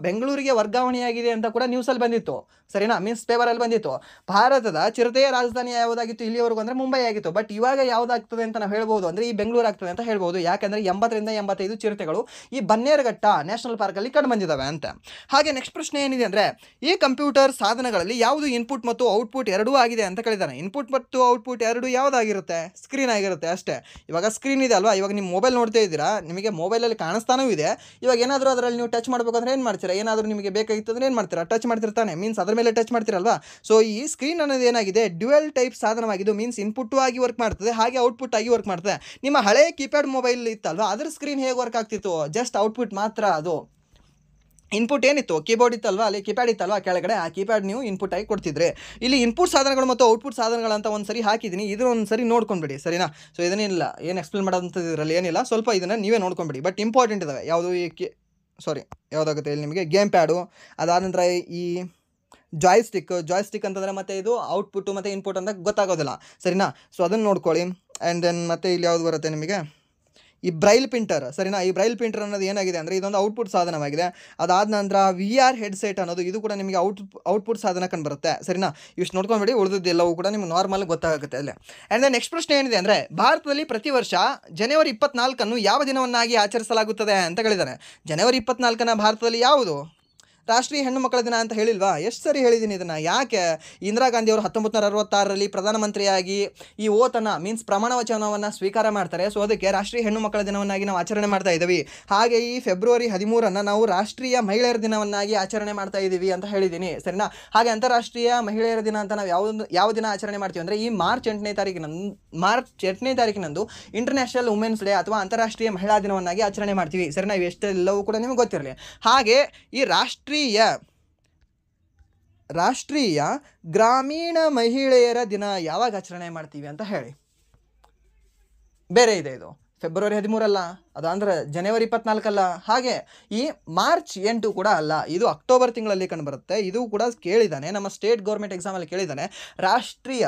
Speaker 1: ಬೆಂಗಳೂರಿಗೆ ವರ್ಗಾವಣೆಯಾಗಿದೆ ಅಂತ ಕೂಡ ನ್ಯೂಸಲ್ಲಿ ಬಂದಿತ್ತು, ಸರಿನಾ. ಮೀನ್ಸ್ ಪೇಪರಲ್ಲಿ ಬಂದಿತ್ತು. ಭಾರತದ ಚಿರತೆಯ ರಾಜಧಾನಿ ಯಾವುದಾಗಿತ್ತು ಇಲ್ಲಿವರೆಗೂ ಅಂದರೆ ಮುಂಬೈ ಆಗಿತ್ತು. ಬಟ್ ಇವಾಗ ಯಾವುದಾಗ್ತದೆ ಅಂತ ನಾವು ಹೇಳ್ಬೋದು ಅಂದರೆ ಈ ಬೆಂಗಳೂರು ಆಗ್ತದೆ ಅಂತ ಹೇಳ್ಬೋದು. ಯಾಕಂದರೆ 80ರಿಂದ 85 ಚಿರತೆಗಳು ಈ ಬನ್ನೇರುಘಟ್ಟ ನ್ಯಾಷನಲ್ ಪಾರ್ಕಲ್ಲಿ ಕಂಡು ಬಂದಿದ್ದಾವೆ ಅಂತ. ಹಾಗೆ ನೆಕ್ಸ್ಟ್ ಪ್ರಶ್ನೆ ಏನಿದೆ ಅಂದರೆ, ಈ ಕಂಪ್ಯೂಟರ್ ಸಾಧನಗಳಲ್ಲಿ ಯಾವುದು ಇನ್ಪುಟ್ ಮತ್ತು ಔಟ್ಪುಟ್ ಎರಡೂ ಆಗಿದೆ ಅಂತ ಕೇಳಿದ್ದಾನೆ. ಇನ್ಪುಟ್ ಮತ್ತು ಔಟ್ಪುಟ್ ಎರಡೂ ಯಾವುದಾಗಿರುತ್ತೆ, ಸ್ಕ್ರೀನ್ ಆಗಿರುತ್ತೆ ಅಷ್ಟೇ. ಇವಾಗ ಸ್ಕ್ರೀನ್ ಇದೆ ಅಲ್ವಾ, ಇವಾಗ ನಿಮ್ಮ ಮೊಬೈಲ್ ನೋಡ್ತಾ ಇದ್ದೀರಾ, ನಿಮಗೆ ಮೊಬೈಲಲ್ಲಿ ಕಾಣಿಸ್ತಾನೂ ಇದೆ. ಇವಾಗ ಏನಾದರೂ ಅದರಲ್ಲಿ ನೀವು ಟಚ್ ಮಾಡಬೇಕಂದ್ರೆ ಏನು ಮಾಡ್ತೀರಾ, ಏನಾದರೂ ನಿಮಗೆ ಬೇಕಾಗಿತ್ತು ಅಂದರೆ ಏನು ಮಾಡ್ತೀರಾ, ಟಚ್ ಮಾಡ್ತಿರ್ತಾನೆ, ಮೀನ್ಸ್ ಅದರ ಮೇಲೆ ಟಚ್ ಮಾಡ್ತಿರಲ್ವಾ. ಸೊ ಈ ಸ್ಕ್ರೀನ್ ಅನ್ನೋದು ಏನಾಗಿದೆ, ಡ್ಯುಯಲ್ ಟೈಪ್ ಸಾಧನವಾಗಿದ್ದು ಮೀನ್ಸ್ ಇನ್ಪುಟ್ ಆಗಿ ವರ್ಕ್ ಮಾಡ್ತದೆ, ಹಾಗೆ ಔಟ್ಪುಟ್ ಆಗಿ ವರ್ಕ್ ಮಾಡ್ತದೆ. ನಿಮ್ಮ ಹಳೆ ಕೀಪ್ಯಾಡ್ ಮೊಬೈಲ್ ಇತ್ತಲ್ವಾ, ಅದರ ಸ್ಕ್ರೀನ್ ಹೇಗೆ ವರ್ಕ್ ಆಗ್ತಿತ್ತು, ಜಸ್ಟ್ ಔಟ್ಪುಟ್ ಮಾತ್ರ. ಅದು ಇನ್ಪುಟ್ ಏನಿತ್ತು, ಕೀಬೋರ್ಡ್ ಇತ್ತಲ್ವಾ, ಅಲ್ಲಿ ಕೀಪ್ಯಾಡ್ ಇತ್ತಲ್ವಾ ಕೆಳಗಡೆ, ಆ ಕೀಪ್ಯಾಡ್ ನೀವು ಇನ್ಪುಟ್ ಆಗಿ ಕೊಡ್ತಿದ್ರೆ. ಇಲ್ಲಿ ಇನ್ಪುಟ್ ಸಾಧನಗಳು ಮತ್ತು ಔಟ್ಪುಟ್ ಸಾಧನಗಳಂತ ಒಂದು ಸರಿ ಹಾಕಿದ್ದೀನಿ, ಇದನ್ನು ಸರಿ ನೋಡ್ಕೊಂಡ್ಬಿಡಿ, ಸರಿನಾ. ಸೊ ಇದನ್ನಿಲ್ಲ ಏನು ಎಕ್ಸ್ಪ್ಲೇನ್ ಮಾಡೋಂಥದ್ದು ಇದರಲ್ಲಿ ಏನಿಲ್ಲ, ಸ್ವಲ್ಪ ಇದನ್ನು ನೀವೇ ನೋಡ್ಕೊಂಬಿಡಿ. ಬಟ್ ಇಂಪಾರ್ಟೆಂಟ್ ಇದ್ದಾವೆ ಯಾವುದು, ಯಾವುದಾಗುತ್ತೆ ಇಲ್ಲಿ ನಿಮಗೆ ಗೇಮ್ ಪ್ಯಾಡು, ಅದಾದ ನಂತರ ಈ ಜಾಯ್ಸ್ಟಿಕ್ ಅಂತಂದರೆ ಮತ್ತೆ ಇದು ಔಟ್ಪುಟ್ಟು ಮತ್ತು ಇನ್ಪುಟ್ ಅಂತ ಗೊತ್ತಾಗೋದಿಲ್ಲ, ಸರಿನಾ. ಸೊ ಅದನ್ನು ನೋಡ್ಕೊಳ್ಳಿ. ಆ್ಯಂಡ್ ದೆನ್ ಮತ್ತೆ ಇಲ್ಲಿ ಯಾವುದು ಬರುತ್ತೆ ನಿಮಗೆ, ಈ ಬ್ರೈಲ್ ಪ್ರಿಂಟರ್, ಸರಿನಾ. ಈ ಬ್ರೈಲ್ ಪ್ರಿಂಟರ್ ಅನ್ನೋದು ಏನಾಗಿದೆ ಅಂದರೆ ಇದೊಂದು ಔಟ್ಪುಟ್ ಸಾಧನವಾಗಿದೆ. ಅದಾದ ನಂತರ VR ಹೆಡ್ಸೆಟ್ ಅನ್ನೋದು ಇದು ಕೂಡ ನಿಮಗೆ ಔಟ್ಪುಟ್ ಸಾಧನ ಕಂಡು ಬರುತ್ತೆ, ಸರಿನಾ. ಇಷ್ಟು ನೋಡ್ಕೊಂಡ್ಬಿಡಿ, ಉಳಿದಿದ್ದೆಲ್ಲವೂ ಕೂಡ ನಿಮ್ಗೆ ನಾರ್ಮಲ್ ಗೊತ್ತಾಗುತ್ತೆ ಅಲ್ಲೇ. ಆ್ಯಂಡ್ ದೆನ್ ನೆಕ್ಸ್ಟ್ ಪ್ರಶ್ನೆ ಏನಿದೆ ಅಂದರೆ, ಭಾರತದಲ್ಲಿ ಪ್ರತಿ ವರ್ಷ ಜನವರಿ 24 ಯಾವ ದಿನವನ್ನಾಗಿ ಆಚರಿಸಲಾಗುತ್ತದೆ ಅಂತ ಹೇಳಿದ್ದಾರೆ. ಜನವರಿ 24 ಭಾರತದಲ್ಲಿ ಯಾವುದು ರಾಷ್ಟ್ರೀಯ ಹೆಣ್ಣು ಮಕ್ಕಳ ದಿನ ಅಂತ ಹೇಳಿಲ್ವಾ? ಎಷ್ಟು ಸರಿ ಹೇಳಿದ್ದೀನಿ ಇದನ್ನು. ಯಾಕೆ ಇಂದಿರಾ ಗಾಂಧಿ ಅವರು 1966ರಲ್ಲಿ ಪ್ರಧಾನಮಂತ್ರಿಯಾಗಿ ಈ ಓತನ್ನು ಮೀನ್ಸ್ ಪ್ರಮಾಣ ವಚನವನ್ನು ಸ್ವೀಕಾರ ಮಾಡ್ತಾರೆ. ಸೊ ಅದಕ್ಕೆ ರಾಷ್ಟ್ರೀಯ ಹೆಣ್ಣು ಮಕ್ಕಳ ದಿನವನ್ನಾಗಿ ನಾವು ಆಚರಣೆ ಮಾಡ್ತಾ ಇದ್ದೀವಿ. ಹಾಗೆ ಈ ಫೆಬ್ರವರಿ 13 ನಾವು ರಾಷ್ಟ್ರೀಯ ಮಹಿಳೆಯರ ದಿನವನ್ನಾಗಿ ಆಚರಣೆ ಮಾಡ್ತಾ ಇದ್ದೀವಿ ಅಂತ ಹೇಳಿದ್ದೀನಿ, ಸರಿನಾ. ಹಾಗೆ ಅಂತಾರಾಷ್ಟ್ರೀಯ ಮಹಿಳೆಯರ ದಿನ ಅಂತ ನಾವು ಯಾವ ದಿನ ಆಚರಣೆ ಮಾಡ್ತೀವಿ ಅಂದರೆ ಈ ಮಾರ್ಚ್ 8ನೇ ತಾರೀಕಿನಂದು ಇಂಟರ್ನ್ಯಾಷನಲ್ ವುಮೆನ್ಸ್ ಡೇ ಅಥವಾ ಅಂತಾರಾಷ್ಟ್ರೀಯ ಮಹಿಳಾ ದಿನವನ್ನಾಗಿ ಆಚರಣೆ ಮಾಡ್ತೀವಿ, ಸರಿನಾ. ಇವೆಷ್ಟೆಲ್ಲವೂ ಕೂಡ ನಿಮಗೆ ಗೊತ್ತಿರಲಿ. ಹಾಗೆ ಈ ರಾಷ್ಟ್ರೀಯ ಗ್ರಾಮೀಣ ಮಹಿಳೆಯರ ದಿನ ಯಾವಾಗ ಆಚರಣೆ ಮಾಡ್ತೀವಿ ಅಂತ ಹೇಳಿ. ಬೇರೆ ಇದೆ, ಇದು ಫೆಬ್ರವರಿ 13 ಅಲ್ಲ, ಅದು ಅಂದರೆ ಜನವರಿ 24 ಅಲ್ಲ, ಹಾಗೆ ಈ ಮಾರ್ಚ್ 8 ಕೂಡ ಅಲ್ಲ, ಇದು ಅಕ್ಟೋಬರ್ ತಿಂಗಳಲ್ಲಿ ಕಂಡುಬರುತ್ತೆ. ಇದು ಕೂಡ ಕೇಳಿದ್ದಾನೆ, ನಮ್ಮ ಸ್ಟೇಟ್ ಗೌರ್ಮೆಂಟ್ ಎಕ್ಸಾಮಲ್ಲಿ ಕೇಳಿದ್ದಾನೆ. ರಾಷ್ಟ್ರೀಯ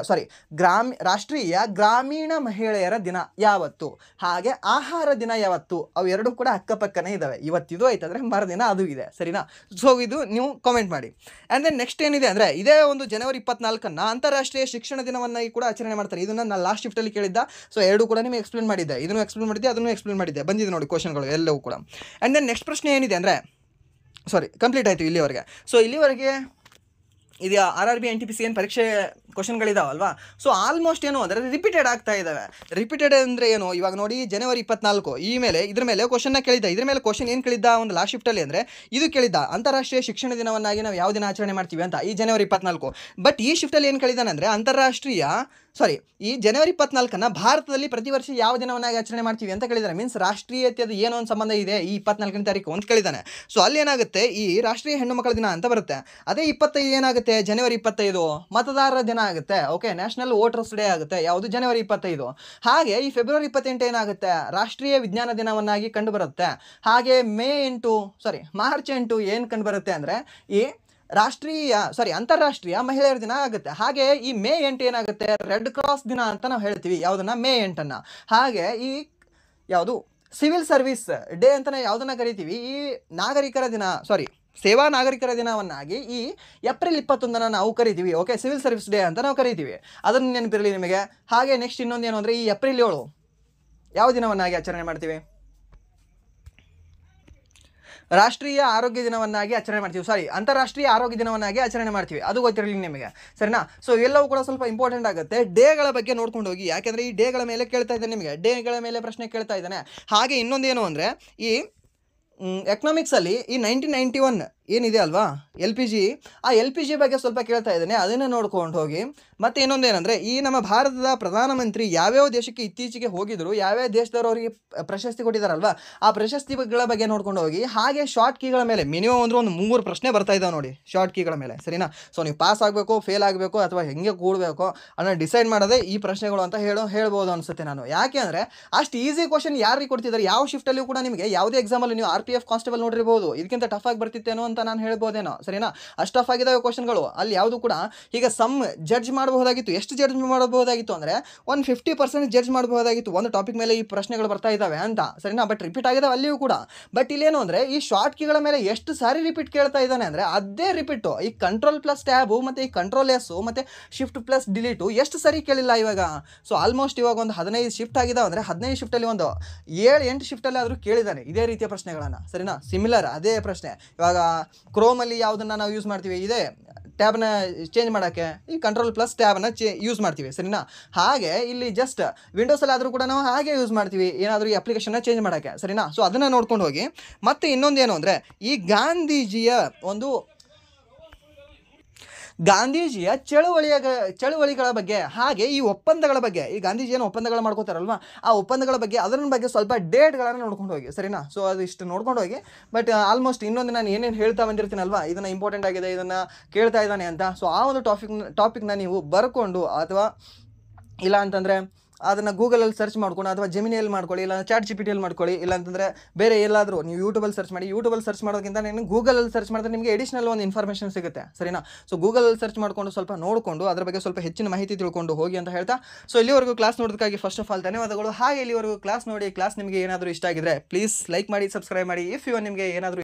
Speaker 1: ಗ್ರಾಮೀಣ ಮಹಿಳೆಯರ ದಿನ ಯಾವತ್ತು, ಹಾಗೆ ಆಹಾರ ದಿನ ಯಾವತ್ತು, ಅವು ಎರಡೂ ಕೂಡ ಅಕ್ಕಪಕ್ಕನೇ ಇದ್ದಾವೆ. ಇವತ್ತಿದು ಆಯ್ತಂದರೆ ಮರುದಿನ ಅದು ಇದೆ, ಸರಿನಾ. ಸೊ ಇದು ನೀವು ಕಾಮೆಂಟ್ ಮಾಡಿ. ಆ್ಯಂಡ್ ದೆನ್ ನೆಕ್ಸ್ಟ್ ಏನಿದೆ ಅಂದರೆ, ಇದೇ ಒಂದು ಜನವರಿ 24 ಅಂತಾರಾಷ್ಟ್ರೀಯ ಶಿಕ್ಷಣ ದಿನವನ್ನಾಗಿ ಕೂಡ ಆಚರಣೆ ಮಾಡ್ತಾರೆ. ಇದನ್ನು ನಾನು ಲಾಸ್ಟ್ ಶಿಫ್ಟಲ್ಲಿ ಕೇಳಿದ್ದ. ಸೊ ಎರಡು ಕೂಡ ನಿಮಗೆ ಎಕ್ಸ್ಪ್ಲೇನ್ ಮಾಡಿದ್ದೆ, ಇದನ್ನು ಎಕ್ಸ್ಪ್ಲೇನ್ ಮಾಡಿದ್ದೆ, ಅದನ್ನು ಎಕ್ಸ್ಪ್ಲೇನ್ ಮಾಡಿದ್ದೆ, ಬಂದಿದೆ ನೋಡಿ ಕ್ವಶನ್ಗಳು ಎಲ್ಲವೂ ಕೂಡ. ಆ್ಯಂಡ್ ದೆನ್ ನೆಕ್ಸ್ಟ್ ಪ್ರಶ್ನೆ ಏನಿದೆ ಅಂದರೆ, ಕಂಪ್ಲೀಟ್ ಆಯಿತು ಇಲ್ಲಿವರೆಗೆ. ಸೊ ಇಲ್ಲಿವರೆಗೆ ಇದು RRB NTPC ಏನು ಪರೀಕ್ಷೆ ಕ್ವಶನ್ಗಳಿದಾವಲ್ವಾ, ಸೊ ಆಲ್ಮೋಸ್ಟ್ ಏನು ಅಂದರೆ ರಿಪೀಟೆಡ್ ಆಗ್ತಾ ಇದ್ದಾವೆ. ರಿಪೀಟೆಡ್ ಅಂದರೆ ಏನು, ಇವಾಗ ನೋಡಿ ಜನವರಿ 24 ಇದ್ರ ಮೇಲೆ ಕ್ವಶನ್ನ ಕೇಳಿದ್ದ. ಇದ್ರ ಮೇಲೆ ಕ್ವಶನ್ ಏನು ಕೇಳಿದ್ದ ಒಂದು ಲಾಸ್ಟ್ ಶಿಫ್ಟಲ್ಲಿ ಅಂದರೆ, ಇದು ಕೇಳಿದ್ದ ಅಂತಾರಾಷ್ಟ್ರೀಯ ಶಿಕ್ಷಣ ದಿನವನ್ನಾಗಿ ನಾವು ಯಾವ ದಿನ ಆಚರಣೆ ಮಾಡ್ತೀವಿ ಅಂತ, ಈ ಜನವರಿ 24. ಬಟ್ ಈ ಶಿಫ್ಟಲ್ಲಿ ಏನು ಕೇಳಿದ್ದಾನೆ ಅಂದರೆ ಈ ಜನವರಿ 24 ಭಾರತದಲ್ಲಿ ಪ್ರತಿ ವರ್ಷ ಯಾವ ದಿನವನ್ನಾಗಿ ಆಚರಣೆ ಮಾಡ್ತೀವಿ ಅಂತ ಕೇಳಿದ್ದಾರೆ. ಮೀನ್ಸ್ ರಾಷ್ಟ್ರೀಯತೆ ಅದು ಏನೋ ಒಂದು ಸಂಬಂಧ ಇದೆ ಈ 24ನೇ ತಾರೀಕು ಅಂತ ಕೇಳಿದ್ದಾನೆ. ಸೊ ಅಲ್ಲಿ ಏನಾಗುತ್ತೆ, ಈ ರಾಷ್ಟ್ರೀಯ ಹೆಣ್ಣು ಮಕ್ಕಳ ದಿನ ಅಂತ ಬರುತ್ತೆ. ಅದೇ 25 ಏನಾಗುತ್ತೆ, ಜನವರಿ 25 ಮತದಾರರ ದಿನ ಆಗುತ್ತೆ. ಓಕೆ, ನ್ಯಾಷನಲ್ ವೋಟರ್ಸ್ ಡೇ ಆಗುತ್ತೆ, ಯಾವುದು ಜನವರಿ 25. ಹಾಗೆ ಈ ಫೆಬ್ರವರಿ 28 ಏನಾಗುತ್ತೆ, ರಾಷ್ಟ್ರೀಯ ವಿಜ್ಞಾನ ದಿನವನ್ನಾಗಿ ಕಂಡು ಬರುತ್ತೆ. ಹಾಗೆ ಮಾರ್ಚ್ 8 ಏನು ಕಂಡು ಬರುತ್ತೆ ಅಂದರೆ ಈ ಅಂತಾರಾಷ್ಟ್ರೀಯ ಮಹಿಳೆಯರ ದಿನ ಆಗುತ್ತೆ. ಹಾಗೆ ಈ ಮೇ 8 ಏನಾಗುತ್ತೆ, ರೆಡ್ ಕ್ರಾಸ್ ದಿನ ಅಂತ ನಾವು ಹೇಳ್ತೀವಿ. ಯಾವುದನ್ನ? ಮೇ 8. ಹಾಗೆ ಈ ಯಾವುದು ಸಿವಿಲ್ ಸರ್ವಿಸ್ ಡೇ ಅಂತ ಯಾವುದನ್ನ ಕರಿತೀವಿ, ಈ ನಾಗರಿಕರ ದಿನ ಸೇವಾ ನಾಗರಿಕರ ದಿನವನ್ನಾಗಿ ಈ ಏಪ್ರಿಲ್ 21 ನಾವು ಕರಿತೀವಿ. ಓಕೆ, ಸಿವಿಲ್ ಸರ್ವಿಸ್ ಡೇ ಅಂತ ನಾವು ಕರಿತೀವಿ. ಅದನ್ನು ನೆನಪಿರಲಿ ನಿಮಗೆ. ಹಾಗೆ ನೆಕ್ಸ್ಟ್ ಇನ್ನೊಂದು ಏನು ಅಂದರೆ, ಈ ಏಪ್ರಿಲ್ 7 ಯಾವ ದಿನವನ್ನಾಗಿ ಆಚರಣೆ ಮಾಡ್ತೀವಿ? ರಾಷ್ಟ್ರೀಯ ಆರೋಗ್ಯ ದಿನವನ್ನಾಗಿ ಆಚರಣೆ ಮಾಡ್ತೀವಿ. ಅಂತಾರಾಷ್ಟ್ರೀಯ ಆರೋಗ್ಯ ದಿನವನ್ನಾಗಿ ಆಚರಣೆ ಮಾಡ್ತೀವಿ. ಅದು ಗೊತ್ತಿರಲಿ ನಿಮಗೆ, ಸರಿನಾ? ಸೊ ಎಲ್ಲವೂ ಕೂಡ ಸ್ವಲ್ಪ ಇಂಪಾರ್ಟೆಂಟ್ ಆಗುತ್ತೆ. ಡೇಗಳ ಬಗ್ಗೆ ನೋಡ್ಕೊಂಡು ಹೋಗಿ, ಯಾಕೆಂದರೆ ಈ ಡೇಗಳ ಮೇಲೆ ಕೇಳ್ತಾ ಇದ್ದಾನೆ ನಿಮಗೆ, ಡೇಗಳ ಮೇಲೆ ಪ್ರಶ್ನೆ ಕೇಳ್ತಾ ಇದ್ದಾನೆ. ಹಾಗೆ ಇನ್ನೊಂದೇನು ಅಂದರೆ, ಈ ಎಕನಾಮಿಕ್ಸಲ್ಲಿ ಈ 1991 ಏನಿದೆ ಅಲ್ವಾ, LPG, ಆ LPG ಬಗ್ಗೆ ಸ್ವಲ್ಪ ಕೇಳ್ತಾ ಇದ್ದಾನೆ, ಅದನ್ನು ನೋಡ್ಕೊಂಡು ಹೋಗಿ. ಮತ್ತು ಇನ್ನೊಂದೇನೆಂದರೆ, ಈ ನಮ್ಮ ಭಾರತದ ಪ್ರಧಾನಮಂತ್ರಿ ಯಾವ್ಯಾವ ದೇಶಕ್ಕೆ ಇತ್ತೀಚೆಗೆ ಹೋಗಿದ್ರು, ಯಾವ್ಯಾವ ದೇಶದವರು ಅವರಿಗೆ ಪ್ರಶಸ್ತಿ ಕೊಟ್ಟಿದ್ದಾರಲ್ವಾ, ಆ ಪ್ರಶಸ್ತಿಗಳ ಬಗ್ಗೆ ನೋಡ್ಕೊಂಡು ಹೋಗಿ. ಹಾಗೆ ಶಾರ್ಟ್ ಕೀಗಳ ಮೇಲೆ ಮಿನಿಮಮ್ ಅಂದ್ರೆ ಒಂದು 3 ಪ್ರಶ್ನೆ ಬರ್ತಾ ಇದ್ದಾವೆ ನೋಡಿ, ಶಾರ್ಟ್ ಕೀಗಳ ಮೇಲೆ, ಸರಿನಾ? ಸೊ ನೀವು ಪಾಸ್ ಆಗಬೇಕು, ಫೇಲ್ ಆಗಬೇಕು, ಅಥವಾ ಹೆಂಗೆ ಕೂಡಬೇಕು ಅನ್ನೋ ಡಿಸೈಡ್ ಮಾಡೋದೇ ಈ ಪ್ರಶ್ನೆಗಳು ಅಂತ ಹೇಳ್ಬೋದು ಅನಿಸುತ್ತೆ ನಾನು. ಯಾಕೆ ಅಂದರೆ ಅಷ್ಟು ಈಸಿ ಕ್ವಶನ್ ಯಾರಿಗೆ ಕೊಡ್ತಿದ್ದಾರೆ? ಯಾವ ಶಿಫ್ಟಲ್ಲಿಯೂ ಕೂಡ ನಿಮಗೆ ಯಾವುದೇ ಎಕ್ಸಾಮಲ್ಲಿ ನೀವು RPF ಕಾನ್ಸ್ಟೇಬಲ್ ನೋಡಿರ್ಬೋದು, ಇದಕ್ಕಿಂತ ಟಫ್ ಆಗಿ ಬರ್ತಿತ್ತೇನೋ ಅಂತ ನಾನು ಹೇಳ್ಬೋದೇನೋ, ಸರಿನಾ? ಅಷ್ಟು ಟಫ್ ಆಗಿದ್ದಾವೆ ಕ್ವಶನ್ಗಳು. ಅಲ್ಲಿ ಯಾವುದು ಕೂಡ ಈಗ ಜಡ್ಜ್ ಮಾಡಬಹುದಾಗಿತ್ತು. ಎಷ್ಟು ಜಡ್ಜ್ ಮಾಡಬಹುದಾಗಿತ್ತು ಅಂದರೆ 50% ಜಡ್ಜ್ ಮಾಡಬಹುದಾಗಿತ್ತು ಒಂದು ಟಾಪಿಕ್ ಮೇಲೆ ಈ ಪ್ರಶ್ನೆಗಳು ಬರ್ತಾ ಇದ್ದಾವೆ ಅಂತ, ಸರಿನಾ? ಬಟ್ ರಿಪೀಟ್ ಆಗಿದ್ದಾವೆ ಅಲ್ಲಿಯೂ ಕೂಡ. ಬಟ್ ಇಲ್ಲೇನು ಅಂದರೆ, ಈ ಶಾರ್ಟ್ ಕೀಗಳ ಮೇಲೆ ಎಷ್ಟು ಸಾರಿ ರಿಪೀಟ್ ಕೇಳ್ತಾ ಇದ್ದಾನೆ ಅಂದರೆ ಅದೇ ರಿಪೀಟು. ಈ ಕಂಟ್ರೋಲ್ ಪ್ಲಸ್ ಟ್ಯಾಬು ಮತ್ತು ಈ ಕಂಟ್ರೋಲ್ ಎಸ್ ಮತ್ತು ಶಿಫ್ಟ್ ಪ್ಲಸ್ ಡಿಲೀಟು ಎಷ್ಟು ಸರಿ ಕೇಳಿಲ್ಲ ಇವಾಗ. ಸೊ ಆಲ್ಮೋಸ್ಟ್ ಇವಾಗ ಒಂದು 15 ಶಿಫ್ಟ್ ಆಗಿದ್ದಾವೆ ಅಂದರೆ 15 ಶಿಫ್ಟಲ್ಲಿ ಒಂದು 7-8 ಶಿಫ್ಟಲ್ಲಿ ಆದರೂ ಕೇಳಿದ್ದಾನೆ ಇದೇ ರೀತಿಯ ಪ್ರಶ್ನೆಗಳನ್ನು, ಸರಿನಾ? ಸಿಮಿಲರ್ ಅದೇ ಪ್ರಶ್ನೆ. ಇವಾಗ ಕ್ರೋಮಲ್ಲಿ ಯಾವುದನ್ನು ನಾವು ಯೂಸ್ ಮಾಡ್ತೀವಿ, ಇದೇ ಟ್ಯಾಬ್ನ ಚೇಂಜ್ ಮಾಡೋಕ್ಕೆ ಈ ಕಂಟ್ರೋಲ್ ಪ್ಲಸ್ ಟ್ಯಾಬನ್ನು ಯೂಸ್ ಮಾಡ್ತೀವಿ, ಸರಿನಾ? ಹಾಗೆ ಇಲ್ಲಿ ಜಸ್ಟ್ ವಿಂಡೋಸಲ್ಲಿ ಆದರೂ ಕೂಡ ನಾವು ಹಾಗೆ ಯೂಸ್ ಮಾಡ್ತೀವಿ, ಏನಾದರೂ ಈ ಅಪ್ಲಿಕೇಶನ್ನ ಚೇಂಜ್ ಮಾಡೋಕ್ಕೆ, ಸರಿನಾ? ಸೊ ಅದನ್ನು ನೋಡ್ಕೊಂಡು ಹೋಗಿ. ಮತ್ತು ಇನ್ನೊಂದೇನು ಅಂದರೆ, ಈ ಗಾಂಧೀಜಿಯ ಚಳುವಳಿಗಳ ಬಗ್ಗೆ, ಹಾಗೆ ಈ ಒಪ್ಪಂದಗಳ ಬಗ್ಗೆ, ಈ ಗಾಂಧೀಜಿಯನ್ನು ಒಪ್ಪಂದಗಳು ಮಾಡ್ಕೋತಾರಲ್ವ, ಆ ಒಪ್ಪಂದಗಳ ಬಗ್ಗೆ, ಅದರ ಬಗ್ಗೆ ಸ್ವಲ್ಪ ಡೇಟ್ಗಳನ್ನು ನೋಡ್ಕೊಂಡು ಹೋಗಿ, ಸರಿನಾ? ಸೊ ಅದು ಇಷ್ಟು ನೋಡ್ಕೊಂಡು ಹೋಗಿ. ಬಟ್ ಆಲ್ಮೋಸ್ಟ್ ಇನ್ನೊಂದು ನಾನು ಏನೇನು ಹೇಳ್ತಾ ಬಂದಿರ್ತೀನಲ್ವ, ಇದನ್ನು ಇಂಪಾರ್ಟೆಂಟ್ ಆಗಿದೆ, ಇದನ್ನು ಕೇಳ್ತಾ ಇದ್ದಾನೆ ಅಂತ. ಸೊ ಆ ಒಂದು ಟಾಪಿಕ್ನ ನೀವು ಬರ್ಕೊಂಡು, ಅಥವಾ ಇಲ್ಲ ಅಂತಂದರೆ ಅದನ್ನು ಗೂಗಲಲ್ಲಿ ಸರ್ಚ್ ಮಾಡ್ಕೊಂಡು, ಅಥವಾ ಜೆಮಿನಿಯಲ್ಲಿ ಮಾಡ್ಕೊಳ್ಳಿ, ಇಲ್ಲ ಚಾಟ್ GPT ಮಾಡ್ಕೊಳ್ಳಿ, ಇಲ್ಲ ಅಂತಂದರೆ ಬೇರೆ ಎಲ್ಲಾದರೂ ನೀವು ಯೂಟ್ಯೂಬಲ್ಲಿ ಸರ್ಚ್ ಮಾಡಿ. ಯೂಟ್ಯೂಬಲ್ಲಿ ಸರ್ಚ್ ಮಾಡೋದಕ್ಕಿಂತ ನೀವು ಗೂಗಲಲ್ಲಿ ಸರ್ಚ್ ಮಾಡಿದ್ರೆ ನಿಮಗೆ ಎಡಿಷನಲ್ ಒಂದು ಇನ್ಫಾರ್ಮೇಷನ್ ಸಿಗುತ್ತೆ, ಸರಿನಾ? ಸೊ ಗೂಗಲಲ್ಲಿ ಸರ್ಚ್ ಮಾಡಿಕೊಂಡು ಸ್ವಲ್ಪ ನೋಡಿಕೊಂಡು ಅದರ ಬಗ್ಗೆ ಸ್ವಲ್ಪ ಹೆಚ್ಚಿನ ಮಾಹಿತಿ ತಿಳ್ಕೊಂಡು ಹೋಗಿ ಅಂತ ಹೇಳ್ತಾ, ಸೊ ಇಲ್ಲಿವರೆಗೂ ಕ್ಲಾಸ್ ನೋಡೋದಕ್ಕಾಗಿ ಫಸ್ಟ್ ಆಫ್ ಆಲ್ ಧನ್ಯವಾದಗಳು. ಹಾಗೆ ಇಲ್ಲಿವರೆಗೂ ಕ್ಲಾಸ್ ನೋಡಿ, ಕ್ಲಾಸ್ ನಿಮಗೆ ಏನಾದರೂ ಇಷ್ಟ ಆಗಿದ್ರೆ ಪ್ಲೀಸ್ ಲೈಕ್ ಮಾಡಿ, ಸಬ್ಸ್ಕ್ರೈಬ್ ಮಾಡಿ. ಇಫ್ ನಿಮಗೆ ಏನಾದರೂ